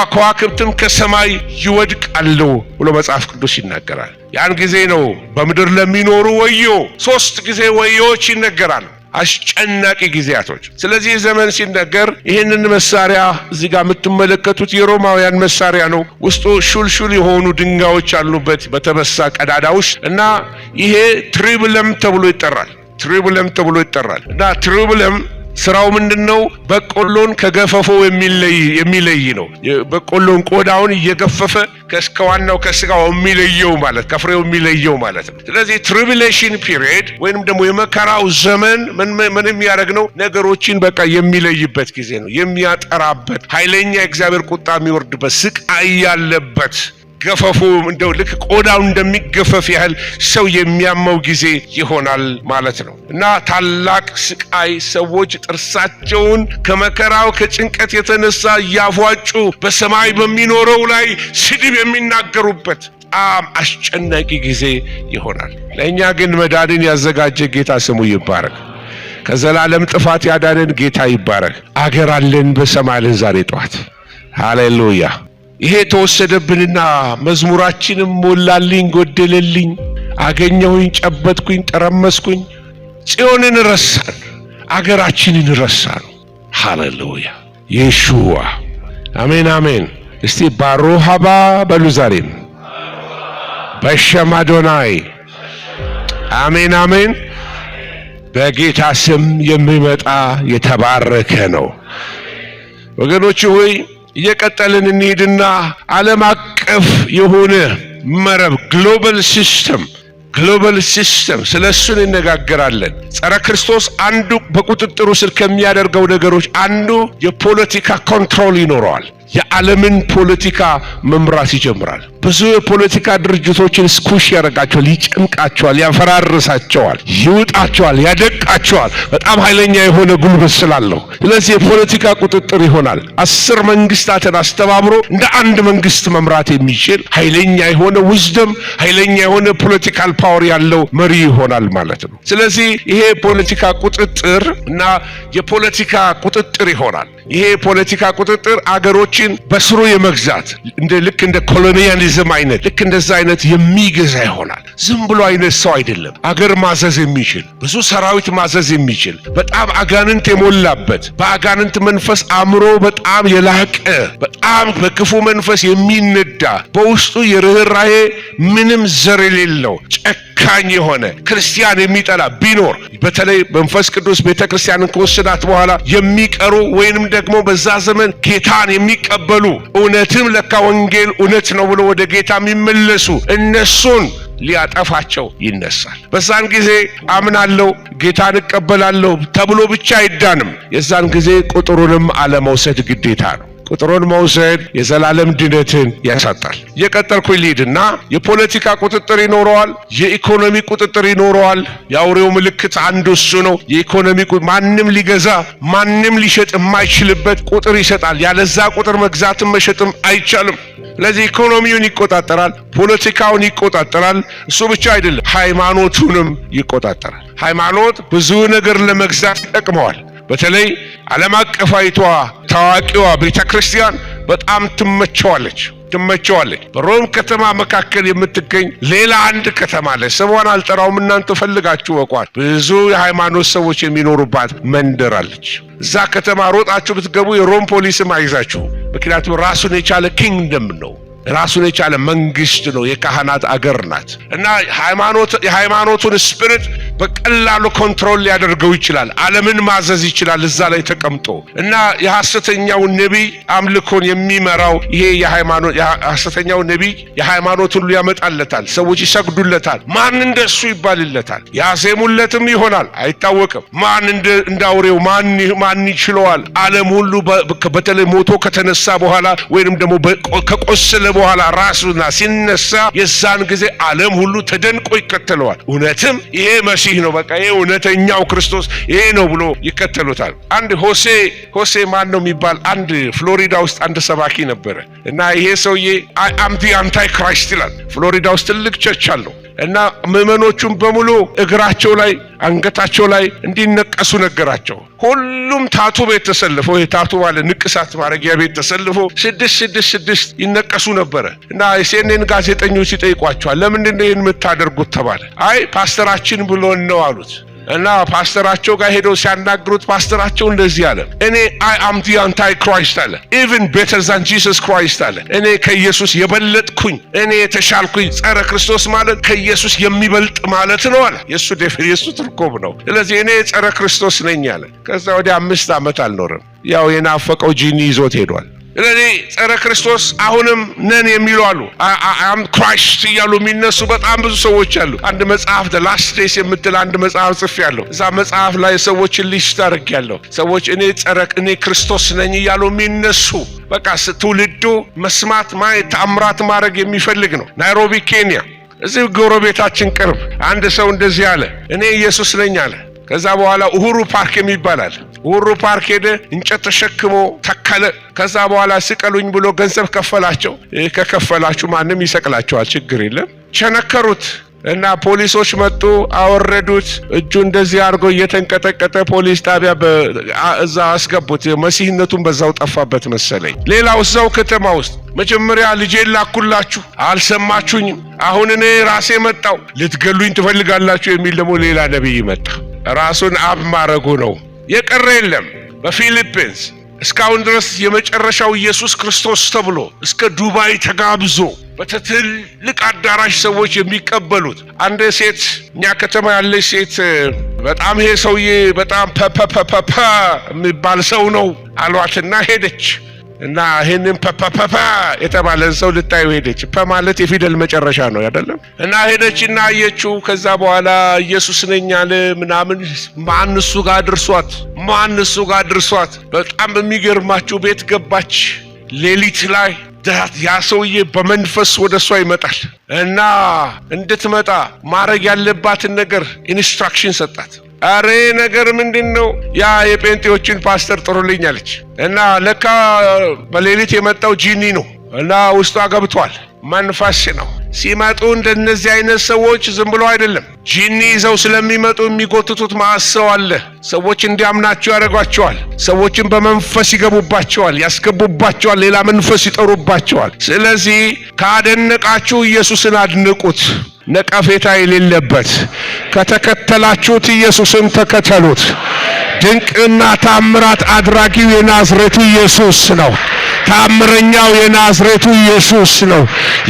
ከዋክብትም ከሰማይ ይወድቃሉ ብሎ መጽሐፍ ቅዱስ ይናገራል። ያን ጊዜ ነው በምድር ለሚኖሩ ወዮ፣ 3 ጊዜ ወዮች ይነገራሉ። አስጨናቂ ጊዜያቶች። ስለዚህ ዘመን ሲነገር ይህንን መሳሪያ እዚህ ጋር የምትመለከቱት የሮማውያን መሳሪያ ነው። ውስጡ ሹልሹል የሆኑ ድንጋዮች አሉበት በተበሳ ቀዳዳ ውስጥ እና ይሄ ትሪብለም ተብሎ ይጠራል። እና ትሪብለም ስራው ምንድነው? በቆሎን ከገፈፎ የሚለይ ነው። በቆሎን ቆዳውን እየገፈፈ ከዋናው ከስጋው የሚለየው ማለት ከፍሬው የሚለየው ማለት ነው። ስለዚህ ትሪቢሌሽን ፒሪየድ ወይንም ደግሞ የመከራው ዘመን ምን የሚያደርግ ነው? ነገሮችን በቃ የሚለይበት ጊዜ ነው። የሚያጠራበት፣ ኃይለኛ የእግዚአብሔር ቁጣ የሚወርድበት፣ ስቃይ ያለበት፣ ገፈፉ እንደው ልክ ቆዳው እንደሚገፈፍ ያህል ሰው የሚያመው ጊዜ ይሆናል ማለት ነው እና ታላቅ ስቃይ፣ ሰዎች ጥርሳቸውን ከመከራው ከጭንቀት የተነሳ እያፏጩ በሰማይ በሚኖረው ላይ ስድብ የሚናገሩበት በጣም አስጨናቂ ጊዜ ይሆናል። ለእኛ ግን መዳንን ያዘጋጀ ጌታ ስሙ ይባረክ። ከዘላለም ጥፋት ያዳነን ጌታ ይባረክ። አገር አለን በሰማይ ለን ዛሬ ጠዋት። ሃሌሉያ። ይሄ ተወሰደብንና መዝሙራችንም ሞላልኝ፣ ጎደለልኝ፣ አገኘሁኝ፣ ጨበጥኩኝ፣ ጠረመስኩኝ። ጽዮንን ረሳን፣ አገራችንን ረሳን። ሃሌሉያ ኢየሱዋ። አሜን አሜን። እስቲ ባሮሃባ በሉ ዛሬም በሸማዶናይ አሜን አሜን። በጌታ ስም የሚመጣ የተባረከ ነው። ወገኖች ሆይ እየቀጠልን እንሂድና ዓለም አቀፍ የሆነ መረብ ግሎባል ሲስተም ስለሱን እንነጋገራለን። ጸረ ክርስቶስ አንዱ በቁጥጥሩ ስር ከሚያደርገው ነገሮች አንዱ የፖለቲካ ኮንትሮል ይኖረዋል። የዓለምን ፖለቲካ መምራት ይጀምራል። ብዙ የፖለቲካ ድርጅቶችን ስኩሽ ያደርጋቸዋል፣ ይጨምቃቸዋል፣ ያፈራርሳቸዋል፣ ይውጣቸዋል፣ ያደቃቸዋል። በጣም ኃይለኛ የሆነ ጉልበት ስላለው ስለዚህ የፖለቲካ ቁጥጥር ይሆናል። 10 መንግስታትን አስተባብሮ እንደ አንድ መንግስት መምራት የሚችል ኃይለኛ የሆነ ዊዝደም፣ ኃይለኛ የሆነ ፖለቲካል ፓወር ያለው መሪ ይሆናል ማለት ነው። ስለዚህ ይሄ ፖለቲካ ቁጥጥር እና የፖለቲካ ቁጥጥር ይሆናል። ይሄ ፖለቲካ ቁጥጥር አገሮችን በስሩ የመግዛት ልክ እንደ ኮሎኒያሊዝም አይነት ልክ እንደዛ አይነት የሚገዛ ይሆናል። ዝም ብሎ አይነት ሰው አይደለም። አገር ማዘዝ የሚችል ብዙ ሰራዊት ማዘዝ የሚችል በጣም አጋንንት የሞላበት በአጋንንት መንፈስ አእምሮ በጣም የላቀ በጣም በክፉ መንፈስ የሚነዳ በውስጡ የርህራሄ ምንም ዘር የሌለው ጨካኝ ጨካኝ የሆነ ክርስቲያን የሚጠላ ቢኖር በተለይ መንፈስ ቅዱስ ቤተክርስቲያንን ከወሰዳት በኋላ የሚቀሩ ወይንም ደግሞ በዛ ዘመን ጌታን የሚቀበሉ እውነትም ለካ ወንጌል እውነት ነው ብሎ ወደ ጌታ የሚመለሱ እነሱን ሊያጠፋቸው ይነሳል። በዛን ጊዜ አምናለሁ ጌታን እቀበላለሁ ተብሎ ብቻ አይዳንም። የዛን ጊዜ ቁጥሩንም አለመውሰድ ግዴታ ነው። ቁጥሩን መውሰድ የዘላለም ድነትን ያሳጣል። የቀጠልኩኝ ሊድና የፖለቲካ ቁጥጥር ይኖረዋል፣ የኢኮኖሚ ቁጥጥር ይኖረዋል። የአውሬው ምልክት አንዱ እሱ ነው። የኢኮኖሚ ማንም ሊገዛ ማንም ሊሸጥ የማይችልበት ቁጥር ይሰጣል። ያለዛ ቁጥር መግዛትም መሸጥም አይቻልም። ስለዚህ ኢኮኖሚውን ይቆጣጠራል፣ ፖለቲካውን ይቆጣጠራል። እሱ ብቻ አይደለም፣ ሃይማኖቱንም ይቆጣጠራል። ሃይማኖት ብዙ ነገር ለመግዛት ይጠቅመዋል። በተለይ ዓለም አቀፋዊቷ ታዋቂዋ ቤተክርስቲያን በጣም ትመቸዋለች። በሮም ከተማ መካከል የምትገኝ ሌላ አንድ ከተማ አለ። ስሟን አልጠራውም፣ እናንተ ፈልጋችሁ ወቋል። ብዙ የሃይማኖት ሰዎች የሚኖሩባት መንደር አለች። እዛ ከተማ ሮጣችሁ ብትገቡ የሮም ፖሊስም አይዛችሁ። ምክንያቱም ራሱን የቻለ ኪንግደም ነው፣ ራሱን የቻለ መንግስት ነው፣ የካህናት አገር ናት። እና የሃይማኖቱን ስፒሪት በቀላሉ ኮንትሮል ሊያደርገው ይችላል። ዓለምን ማዘዝ ይችላል እዛ ላይ ተቀምጦ። እና የሐሰተኛው ነቢይ አምልኮን የሚመራው ይሄ የሐሰተኛው ነቢይ የሃይማኖት ሁሉ ያመጣለታል። ሰዎች ይሰግዱለታል። ማን እንደሱ ይባልለታል። ያዜሙለትም ይሆናል፣ አይታወቅም። ማን እንዳውሬው ማን ይችለዋል? ዓለም ሁሉ በተለይ ሞቶ ከተነሳ በኋላ ወይንም ደግሞ ከቆሰለ በኋላ ራሱና ሲነሳ የዛን ጊዜ ዓለም ሁሉ ተደንቆ ይከተለዋል። እውነትም ይሄ መሲህ ነው፣ በቃ ይሄ እውነተኛው ክርስቶስ ይሄ ነው ብሎ ይከተሉታል። አንድ ሆሴ ማን ነው የሚባል አንድ ፍሎሪዳ ውስጥ አንድ ሰባኪ ነበረ እና ይሄ ሰውዬ አም ዲ አንታይ ክራይስት ይላል። ፍሎሪዳ ውስጥ ትልቅ ቸርች አለው እና ምዕመኖቹም በሙሉ እግራቸው ላይ አንገታቸው ላይ እንዲነቀሱ ነገራቸው። ሁሉም ታቱ ቤት ተሰልፈው የታቱ ማለት ንቅሳት ማረጊያ ቤት ተሰልፈው 666 ይነቀሱ ነበረ እና የሲኤንኤን ጋዜጠኞች ይጠይቋቸዋል፣ ለምንድን ነው ይህን የምታደርጉት ተባለ። አይ ፓስተራችን ብሎን ነው አሉት። እና ፓስተራቸው ጋር ሄደው ሲያናግሩት ፓስተራቸው እንደዚህ አለ፣ እኔ አይ አም ዲ አንታይ ክራይስት አለ፣ ኢቭን ቤተር ዛን ጂሰስ ክራይስት አለ። እኔ ከኢየሱስ የበለጥኩኝ፣ እኔ የተሻልኩኝ። ጸረ ክርስቶስ ማለት ከኢየሱስ የሚበልጥ ማለት ነው አለ። የሱ ትርጉም ነው። ስለዚህ እኔ ጸረ ክርስቶስ ነኝ አለ። ከዛ ወዲያ 5 ዓመት አልኖርም፣ ያው የናፈቀው ጂኒ ይዞት ሄዷል። ስለዚህ ጸረ ክርስቶስ አሁንም ነን የሚሉ አሉ። አም ክራይስት እያሉ የሚነሱ በጣም ብዙ ሰዎች አሉ። አንድ መጽሐፍ ዘ ላስት ዴይስ የምትል አንድ መጽሐፍ ጽፌያለሁ። እዛ መጽሐፍ ላይ ሰዎችን ሊስት አድርጌያለሁ። ሰዎች እኔ ክርስቶስ ነኝ እያሉ የሚነሱ በቃ ትውልዱ መስማት ማየት ተአምራት ማድረግ የሚፈልግ ነው። ናይሮቢ ኬንያ፣ እዚህ ጎረቤታችን ቅርብ አንድ ሰው እንደዚህ አለ፣ እኔ ኢየሱስ ነኝ አለ። ከዛ በኋላ ኡሁሩ ፓርክ የሚባላል ኡሁሩ ፓርክ ሄደ፣ እንጨት ተሸክሞ ተከለ። ከዛ በኋላ ስቀሉኝ ብሎ ገንዘብ ከፈላቸው። ከከፈላችሁ ማንም ይሰቅላቸዋል፣ ችግር የለም። ቸነከሩት እና ፖሊሶች መጡ፣ አወረዱት። እጁ እንደዚህ አድርጎ እየተንቀጠቀጠ ፖሊስ ጣቢያ እዛ አስገቡት። መሲህነቱን በዛው ጠፋበት መሰለኝ። ሌላው እዛው ከተማ ውስጥ መጀመሪያ ልጄን ላኩላችሁ አልሰማችሁኝም፣ አሁን እኔ ራሴ መጣው፣ ልትገሉኝ ትፈልጋላችሁ የሚል ደግሞ ሌላ ነቢይ መጣ። ራሱን አብ ማረጉ ነው። የቀረ የለም። በፊሊፒንስ እስካሁን ድረስ የመጨረሻው ኢየሱስ ክርስቶስ ተብሎ እስከ ዱባይ ተጋብዞ በትልቅ አዳራሽ ሰዎች የሚቀበሉት አንድ ሴት፣ እኛ ከተማ ያለች ሴት በጣም ይሄ ሰውዬ በጣም ፐፐፐፐ የሚባል ሰው ነው አሏትና ሄደች እና ይሄንን ፐፐፐ የተባለን ሰው ልታዩ ሄደች። ፐ ማለት የፊደል መጨረሻ ነው አይደለም? እና ሄደችና አየችው። ከዛ በኋላ ኢየሱስ ነኝ አለ ምናምን። ማን እሱ ጋር ድርሷት በጣም በሚገርማችሁ ቤት ገባች። ሌሊት ላይ ያ ሰውዬ በመንፈስ ወደሷ ይመጣል እና እንድትመጣ ማድረግ ያለባትን ነገር ኢንስትራክሽን ሰጣት። አሬ ነገር ምንድነው? ያ የጴንጤዎችን ፓስተር ጥሩልኝ አለች እና ለካ በሌሊት የመጣው ጂኒ ነው እና ውስጧ ገብቷል። መንፈስ ነው። ሲመጡ እንደነዚህ አይነት ሰዎች ዝም ብሎ አይደለም፣ ጂኒ ይዘው ስለሚመጡ የሚጎትቱት ማሰው አለ። ሰዎች እንዲያምናቸው ያደርጓቸዋል። ሰዎችን በመንፈስ ይገቡባቸዋል፣ ያስገቡባቸዋል፣ ሌላ መንፈስ ይጠሩባቸዋል። ስለዚህ ካደነቃችሁ ኢየሱስን አድንቁት፣ ነቀፌታ የሌለበት። ከተከተላችሁት ኢየሱስን ተከተሉት። ድንቅና ታምራት አድራጊው የናዝሬቱ ኢየሱስ ነው። ታምረኛው የናዝሬቱ ኢየሱስ ነው።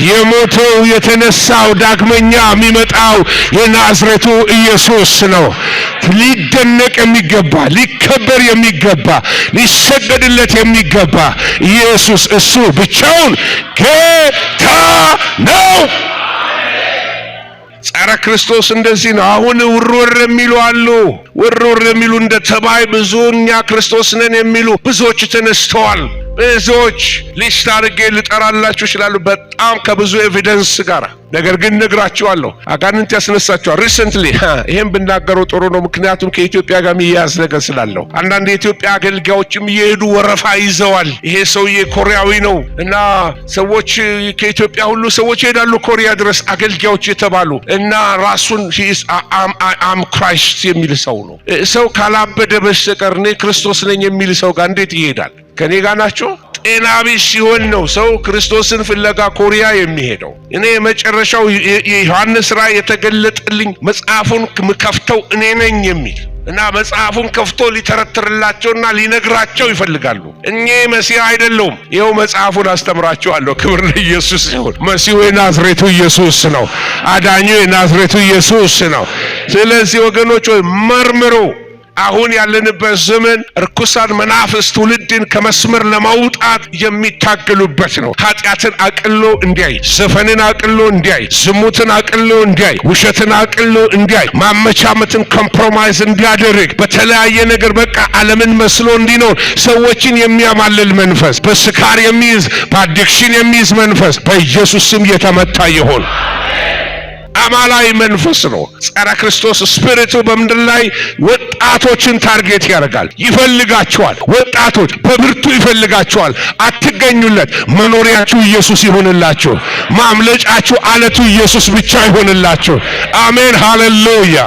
የሞተው የተነሳው ዳግመኛ የሚመጣው የናዝሬቱ ኢየሱስ ነው። ሊደነቅ የሚገባ ሊከበር የሚገባ ሊሰገድለት የሚገባ ኢየሱስ እሱ ብቻውን ጌታ ነው። ጸረ ክርስቶስ እንደዚህ ነው። አሁን ውርውር የሚሉ አሉ። ውርውር የሚሉ እንደ ተባይ ብዙ እኛ ክርስቶስ ነን የሚሉ ብዙዎች ተነስተዋል። ብዙዎች ሊስት አድርጌ ልጠራላችሁ ይችላሉ፣ በጣም ከብዙ ኤቪደንስ ጋር። ነገር ግን ነግራችኋለሁ፣ አጋንንት ያስነሳቸዋል። ሪሰንትሊ ይሄን ብናገረው ጥሩ ነው፣ ምክንያቱም ከኢትዮጵያ ጋር የሚያያዝ ነገር ስላለው። አንዳንድ የኢትዮጵያ አገልጋዮችም እየሄዱ ወረፋ ይዘዋል። ይሄ ሰውዬ ኮሪያዊ ነው እና ሰዎች ከኢትዮጵያ ሁሉ ሰዎች ይሄዳሉ ኮሪያ ድረስ አገልጋዮች የተባሉ እና ራሱን አም ክራይስት የሚል ሰው ነው። ሰው ካላበደ በስተቀር እኔ ክርስቶስ ነኝ የሚል ሰው ጋር እንዴት ይሄዳል? ከኔ ጋር ናቸው። ጤና ቢስ ሲሆን ነው ሰው ክርስቶስን ፍለጋ ኮሪያ የሚሄደው። እኔ የመጨረሻው የዮሐንስ ራእይ የተገለጠልኝ መጽሐፉን ከፍተው እኔ ነኝ የሚል እና መጽሐፉን ከፍቶ ሊተረትርላቸውና ሊነግራቸው ይፈልጋሉ። እኔ መሲህ አይደለሁም፣ ይኸው መጽሐፉን አስተምራቸዋለሁ። ክብር ለኢየሱስ ይሁን። መሲሁ የናዝሬቱ ኢየሱስ ነው። አዳኙ የናዝሬቱ ኢየሱስ ነው። ስለዚህ ወገኖች ሆይ መርምሩ። አሁን ያለንበት ዘመን እርኩሳን መናፍስት ትውልድን ከመስመር ለማውጣት የሚታገሉበት ነው። ኃጢአትን አቅሎ እንዲያይ፣ ዘፈንን አቅሎ እንዲያይ፣ ዝሙትን አቅሎ እንዲያይ፣ ውሸትን አቅሎ እንዲያይ፣ ማመቻመትን ኮምፕሮማይዝ እንዲያደርግ፣ በተለያየ ነገር በቃ ዓለምን መስሎ እንዲኖር ሰዎችን የሚያማልል መንፈስ፣ በስካር የሚይዝ በአዲክሽን የሚይዝ መንፈስ በኢየሱስ ስም የተመታ ይሁን። አማላይ መንፈስ ነው። ጸረ ክርስቶስ ስፒሪቱ በምድር ላይ ወጣቶችን ታርጌት ያደርጋል። ይፈልጋቸዋል። ወጣቶች በብርቱ ይፈልጋቸዋል። አትገኙለት። መኖሪያችሁ ኢየሱስ ይሁንላችሁ። ማምለጫችሁ አለቱ ኢየሱስ ብቻ ይሁንላችሁ። አሜን፣ ሃሌሉያ።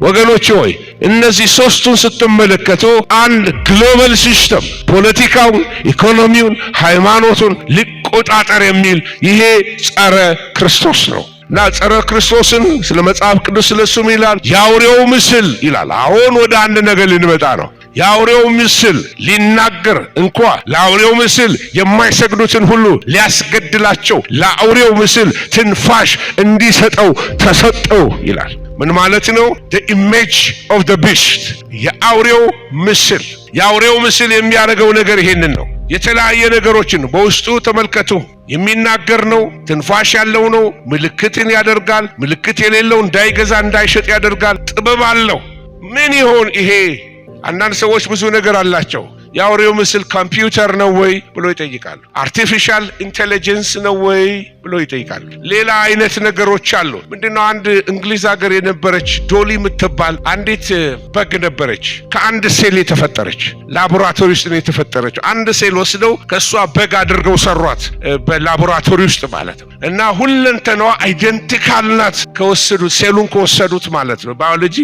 ወገኖች ሆይ እነዚህ ሶስቱን ስትመለከቱ አንድ ግሎባል ሲስተም ፖለቲካውን፣ ኢኮኖሚውን፣ ሃይማኖቱን ሊቆጣጠር የሚል ይሄ ጸረ ክርስቶስ ነው። እና ጸረ ክርስቶስን ስለ መጽሐፍ ቅዱስ ስለሱም ይላል የአውሬው ምስል ይላል። አሁን ወደ አንድ ነገር ልንመጣ ነው። የአውሬው ምስል ሊናገር እንኳ ለአውሬው ምስል የማይሰግዱትን ሁሉ ሊያስገድላቸው ለአውሬው ምስል ትንፋሽ እንዲሰጠው ተሰጠው ይላል። ምን ማለት ነው? the image of the beast የአውሬው ምስል። የአውሬው ምስል የሚያደርገው ነገር ይሄንን ነው። የተለያየ ነገሮችን በውስጡ ተመልከቱ። የሚናገር ነው፣ ትንፋሽ ያለው ነው፣ ምልክትን ያደርጋል። ምልክት የሌለው እንዳይገዛ እንዳይሸጥ ያደርጋል። ጥበብ አለው። ምን ይሆን ይሄ? አንዳንድ ሰዎች ብዙ ነገር አላቸው። የአውሬው ምስል ኮምፒውተር ነው ወይ ብሎ ይጠይቃሉ። አርቲፊሻል ኢንቴሊጀንስ ነው ወይ ብሎ ይጠይቃሉ። ሌላ አይነት ነገሮች አሉ። ምንድነው? አንድ እንግሊዝ ሀገር የነበረች ዶሊ የምትባል አንዲት በግ ነበረች። ከአንድ ሴል የተፈጠረች ላቦራቶሪ ውስጥ ነው የተፈጠረችው። አንድ ሴል ወስደው ከሷ በግ አድርገው ሰሯት፣ በላቦራቶሪ ውስጥ ማለት ነው። እና ሁለንተናዋ አይደንቲካል ናት። ከወሰዱት ሴሉን ከወሰዱት ማለት ነው። ባዮሎጂ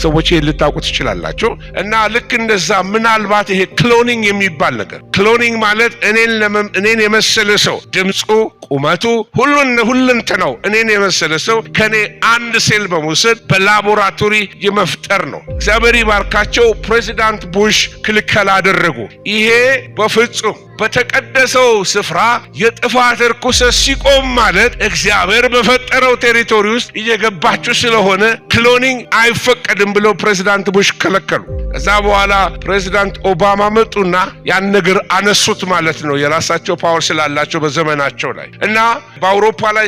ሰዎች ልታውቁ ትችላላችሁ። እና ልክ እንደዛ ምናልባት ይሄ ክሎኒንግ የሚባል ነገር፣ ክሎኒንግ ማለት እኔን የመሰለ ሰው ድምፁ፣ ቁመቱ፣ ሁለንተናው እኔን የመሰለ ሰው ከኔ አንድ ሴል በመውሰድ በላቦራቶሪ የመፍጠር ነው። እግዚአብሔር ይባርካቸው። ፕሬዚዳንት ቡሽ ክልከላ አደረጉ። ይሄ በፍጹም በተቀደሰው ስፍራ የጥፋት ርኩሰት ሲቆም ማለት እግዚአብሔር በፈጠረው ቴሪቶሪ ውስጥ እየገባችሁ ስለሆነ ክሎኒንግ አይፈቀድም ብለው ፕሬዚዳንት ቡሽ ከለከሉ። ከዛ በኋላ ፕሬዚዳንት ኦባማ መጡና ያን ነገር አነሱት ማለት ነው። የራሳቸው ፓወር ስላላቸው በዘመናቸው ላይ እና በአውሮፓ ላይ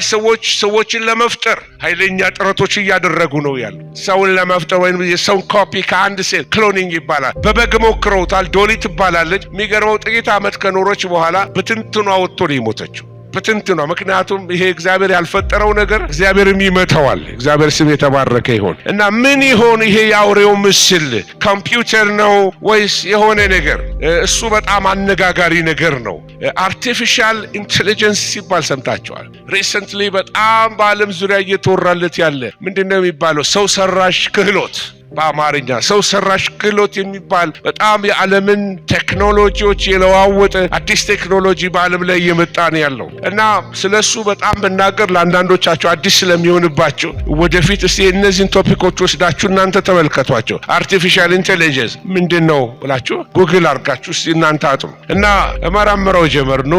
ሰዎችን ለመፍጠር ኃይለኛ ጥረቶች እያደረጉ ነው ያሉ። ሰውን ለመፍጠር ወይም የሰውን ኮፒ ከአንድ ሴል ክሎኒንግ ይባላል። በበግ ሞክረውታል። ዶሊ ትባላለች። የሚገርመው ጥቂት ዓመት ከኖረች በኋላ በትንትኗ ወጥቶ ነው የሞተችው። በትንትኗ። ምክንያቱም ይሄ እግዚአብሔር ያልፈጠረው ነገር እግዚአብሔርም ይመታዋል። እግዚአብሔር ስም የተባረከ ይሁን። እና ምን ይሆን ይሄ የአውሬው ምስል? ኮምፒውተር ነው ወይስ የሆነ ነገር? እሱ በጣም አነጋጋሪ ነገር ነው። አርቲፊሻል ኢንቴሊጀንስ ሲባል ሰምታችኋል። ሪሰንትሊ በጣም በዓለም ዙሪያ እየተወራለት ያለ ምንድነው የሚባለው? ሰው ሰራሽ ክህሎት በአማርኛ ሰው ሰራሽ ክህሎት የሚባል በጣም የዓለምን ቴክኖሎጂዎች የለዋወጠ አዲስ ቴክኖሎጂ በዓለም ላይ እየመጣ ነው ያለው እና ስለሱ በጣም ብናገር ለአንዳንዶቻችሁ አዲስ ስለሚሆንባቸው ወደፊት እስቲ እነዚህን ቶፒኮች ወስዳችሁ እናንተ ተመልከቷቸው። አርቲፊሻል ኢንቴሊጀንስ ምንድነው ብላችሁ ጉግል አድርጋችሁ እስቲ እናንተ አጥሩ እና እመረምረው ጀመር። ኖ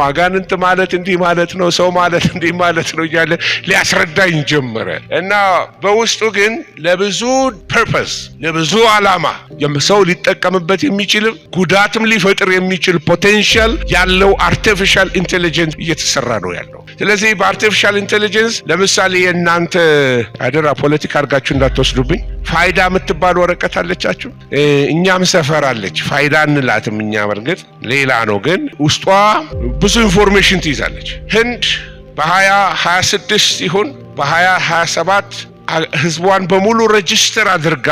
አጋንንት ማለት እንዲህ ማለት ነው፣ ሰው ማለት እንዲህ ማለት ነው እያለ ሊያስረዳኝ ጀመረ እና በውስጡ ግን ለብዙ ፐርፐስ ለብዙ ዓላማ ሰው ሊጠቀምበት የሚችል ጉዳትም ሊፈጥር የሚችል ፖቴንሻል ያለው አርቲፊሻል ኢንቴሊጀንስ እየተሰራ ነው ያለው። ስለዚህ በአርቲፊሻል ኢንቴሊጀንስ ለምሳሌ የእናንተ አደራ ፖለቲካ አድርጋችሁ እንዳትወስዱብኝ ፋይዳ የምትባል ወረቀት አለቻችሁ። እኛም ሰፈር አለች ፋይዳ እንላትም እኛ በርግጥ ሌላ ነው፣ ግን ውስጧ ብዙ ኢንፎርሜሽን ትይዛለች። ህንድ በ2026 ሲሆን በ2027 ህዝቧን በሙሉ ሬጂስተር አድርጋ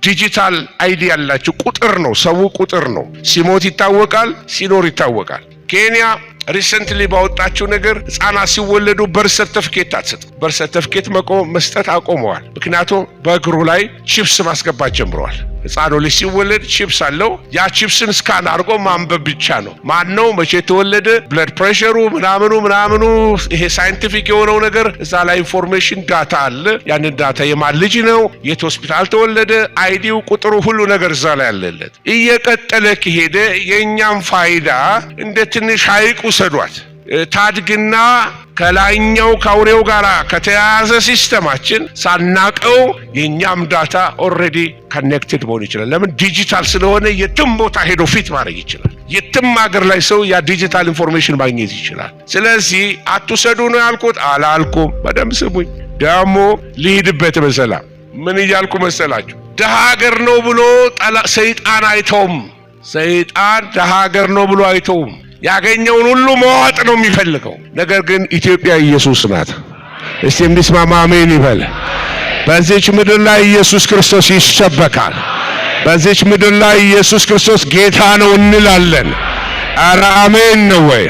ዲጂታል አይዲ ያላችሁ ቁጥር ነው፣ ሰው ቁጥር ነው። ሲሞት ይታወቃል፣ ሲኖር ይታወቃል። ኬንያ ሪሰንትሊ ባወጣችው ነገር ህፃናት ሲወለዱ በርዝ ሰርተፊኬት አትሰጥ። በርዝ ሰርተፊኬት መስጠት አቆመዋል። ምክንያቱም በእግሩ ላይ ቺፕስ ማስገባት ጀምረዋል። ህፃኑ ልጅ ሲወለድ ቺፕስ አለው። ያ ቺፕስን ስካን አድርጎ ማንበብ ብቻ ነው። ማነው መቼ ተወለደ፣ ብለድ ፕሬሸሩ ምናምኑ ይሄ ሳይንቲፊክ የሆነው ነገር እዛ ላይ ኢንፎርሜሽን ዳታ አለ። ያንን ዳታ የማን ልጅ ነው፣ የት ሆስፒታል ተወለደ፣ አይዲው፣ ቁጥሩ፣ ሁሉ ነገር እዛ ላይ አለለት። እየቀጠለ ከሄደ የእኛም ፋይዳ እንደ ትንሽ ሐይቅ ውሰዷት ታድግና ከላይኛው ከአውሬው ጋር ከተያያዘ ሲስተማችን ሳናቀው የኛም ዳታ ኦልሬዲ ኮኔክትድ መሆን ይችላል። ለምን ዲጂታል ስለሆነ የትም ቦታ ሄዶ ፊት ማድረግ ይችላል። የትም ሀገር ላይ ሰው ያ ዲጂታል ኢንፎርሜሽን ማግኘት ይችላል። ስለዚህ አትውሰዱ ነው ያልኩት አላልኩም። በደንብ ስሙኝ። ደግሞ ልሂድበት በሰላም ምን እያልኩ መሰላችሁ? ደሃ ሀገር ነው ብሎ ሰይጣን አይተውም። ሰይጣን ደሃ ሀገር ነው ብሎ አይተውም። ያገኘውን ሁሉ መዋጥ ነው የሚፈልገው። ነገር ግን ኢትዮጵያ ኢየሱስ ናት። እስቲ እንስማማ፣ አሜን ይበል። በዚች ምድር ላይ ኢየሱስ ክርስቶስ ይሰበካል። በዚች ምድር ላይ ኢየሱስ ክርስቶስ ጌታ ነው እንላለን። ኧረ አሜን ነው ወይ?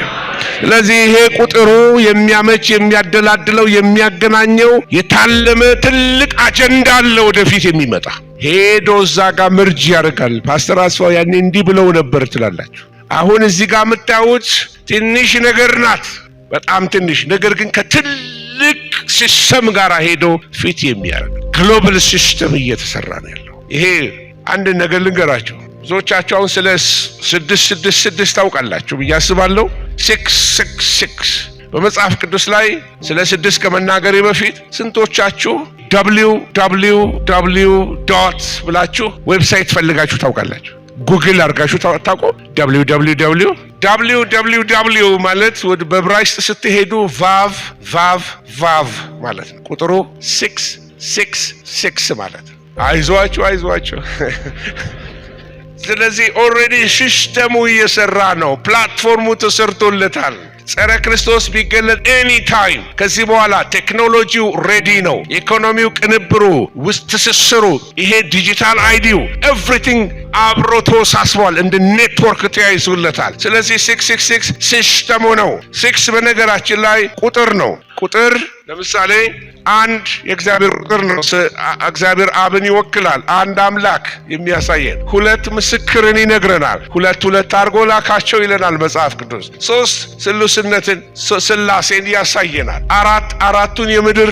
ስለዚህ ይሄ ቁጥሩ የሚያመች የሚያደላድለው የሚያገናኘው የታለመ ትልቅ አጀንዳ አለ ወደፊት የሚመጣ ሄዶ እዛ ጋር ምርጅ ያደርጋል። ፓስተር አስፋው ያኔ እንዲህ ብለው ነበር ትላላችሁ። አሁን እዚህ ጋር የምታዩት ትንሽ ነገር ናት፣ በጣም ትንሽ ነገር ግን ከትልቅ ሲስተም ጋር ሄዶ ፊት የሚያደርግ ግሎባል ሲስተም እየተሰራ ነው ያለው። ይሄ አንድ ነገር ልንገራችሁ። ብዙዎቻችሁ አሁን ስለ 666 ታውቃላችሁ ብዬ አስባለሁ። 666 በመጽሐፍ ቅዱስ ላይ ስለ 6 ከመናገሬ በፊት ስንቶቻችሁ www ብላችሁ ዌብሳይት ፈልጋችሁ ታውቃላችሁ? ጉግል አድርጋችሁ ታውቁ? www ማለት ወደ በዕብራይስጥ ስትሄዱ ቫቭ ማለት ነው። ቁጥሩ 666 ማለት ነው። አይዟችሁ። ስለዚህ ኦልሬዲ ሲስተሙ እየሰራ ነው። ፕላትፎርሙ ተሰርቶለታል። ጸረ ክርስቶስ ቢገለጥ ኤኒ ታይም ከዚህ በኋላ ቴክኖሎጂው ሬዲ ነው። ኢኮኖሚው፣ ቅንብሩ፣ ውስጥ ትስስሩ፣ ይሄ ዲጂታል አይዲው ኤቭሪቲንግ አብሮ ተወሳስቧል። እንደ ኔትወርክ ተያይዞለታል። ስለዚህ 666 ሲስተሙ ነው። 6 በነገራችን ላይ ቁጥር ነው። ቁጥር ለምሳሌ አንድ የእግዚአብሔር ቁጥር ነው። እግዚአብሔር አብን ይወክላል፣ አንድ አምላክ የሚያሳየን። 2 ምስክርን ይነግረናል፣ 2 አድርጎ ላካቸው ይለናል መጽሐፍ ቅዱስ። 3 ስሉስነትን ስላሴን ያሳየናል። 4 የምድር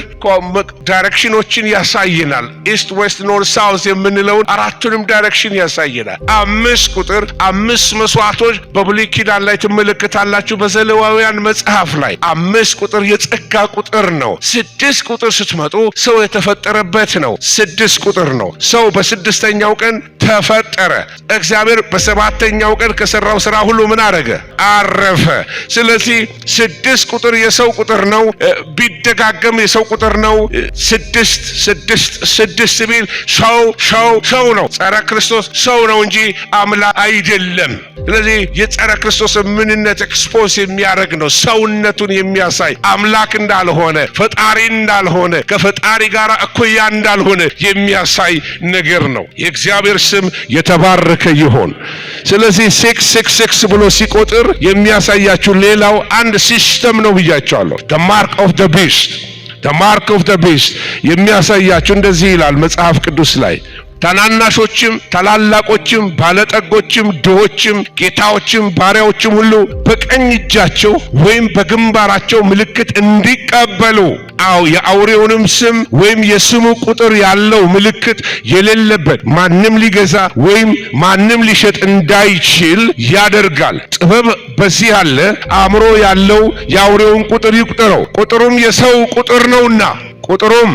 ዳይሬክሽኖችን ያሳየናል። ኢስት ዌስት ኖርት ሳውዝ የምንለውን 4ቱንም ዳይሬክሽን ያሳየናል። 5 ቁጥር 5 መስዋዕቶች በብሉይ ኪዳን ላይ ትመለከታላችሁ። በዘሌዋውያን መጽሐፍ ላይ 5 ቁጥር የጸጋ ቁጥር ነው። 6 ቁጥር ስትመጡ ሰው የተፈጠረበት ነው። 6 ቁጥር ነው። ሰው በ6ኛው ቀን ተፈጠረ። እግዚአብሔር በ7ኛው ቀን ከሰራው ስራ ሁሉ ምን አረገ? አረፈ። ስለዚህ 6 ቁጥር የሰው ቁጥር ነው። ቢደጋገም የሰው ቁጥር ነው። 6 ቢል ሰው ነው። ጸረ ክርስቶስ ሰው ነው እንጂ አምላክ አይደለም። ስለዚህ የጸረ ክርስቶስ ምንነት ኤክስፖዝ የሚያደርግ ነው። ሰውነቱን የሚያሳይ አምላክ እንዳልሆነ፣ ፈጣሪ እንዳልሆነ፣ ከፈጣሪ ጋር እኩያ እንዳልሆነ የሚያሳይ ነገር ነው። የእግዚአብሔር ስም የተባረከ ይሁን። ስለዚህ 666 ብሎ ሲቆጥር የሚያሳያችሁ ሌላው አንድ ሲስተም ነው ብያቸዋለሁ። the mark of the beast the mark of the beast የሚያሳያችሁ እንደዚህ ይላል መጽሐፍ ቅዱስ ላይ ታናናሾችም ታላላቆችም ባለጠጎችም ድሆችም ጌታዎችም ባሪያዎችም ሁሉ በቀኝ እጃቸው ወይም በግንባራቸው ምልክት እንዲቀበሉ የአውሬውንም ስም ወይም የስሙ ቁጥር ያለው ምልክት የሌለበት ማንም ሊገዛ ወይም ማንም ሊሸጥ እንዳይችል ያደርጋል። ጥበብ በዚህ አለ። አእምሮ ያለው የአውሬውን ቁጥር ይቁጠረው፣ ቁጥሩም የሰው ቁጥር ነውና ቁጥሩም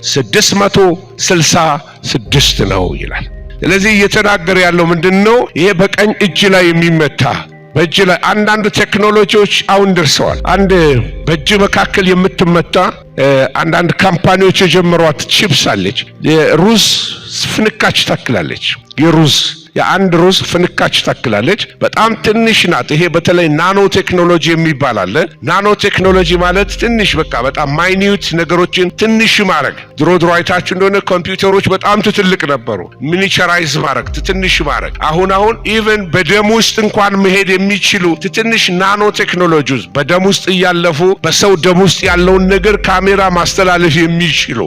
666 ነው ይላል። ስለዚህ እየተናገረ ያለው ምንድነው? ይሄ በቀኝ እጅ ላይ የሚመታ በእጅ ላይ አንዳንድ ቴክኖሎጂዎች አሁን ደርሰዋል። አንድ በእጅ መካከል የምትመታ አንዳንድ ካምፓኒዎች የጀመሯት ቺፕስ አለች። የሩዝ ፍንካች ታክላለች። የአንድ ሩዝ ፍንካች ታክላለች። በጣም ትንሽ ናት። ይሄ በተለይ ናኖ ቴክኖሎጂ የሚባል አለ። ናኖ ቴክኖሎጂ ማለት ትንሽ በቃ በጣም ማይኒዩት ነገሮችን ትንሽ ማድረግ። ድሮ አይታችሁ እንደሆነ ኮምፒውተሮች በጣም ትልቅ ነበሩ። ሚኒቸራይዝ ማድረግ፣ ትንሽ ማድረግ። አሁን ኢቨን በደም ውስጥ እንኳን መሄድ የሚችሉ ትንሽ ናኖ ቴክኖሎጂስ በደም ውስጥ እያለፉ በሰው ደም ውስጥ ያለውን ነገር ካሜራ ማስተላለፍ የሚችሉ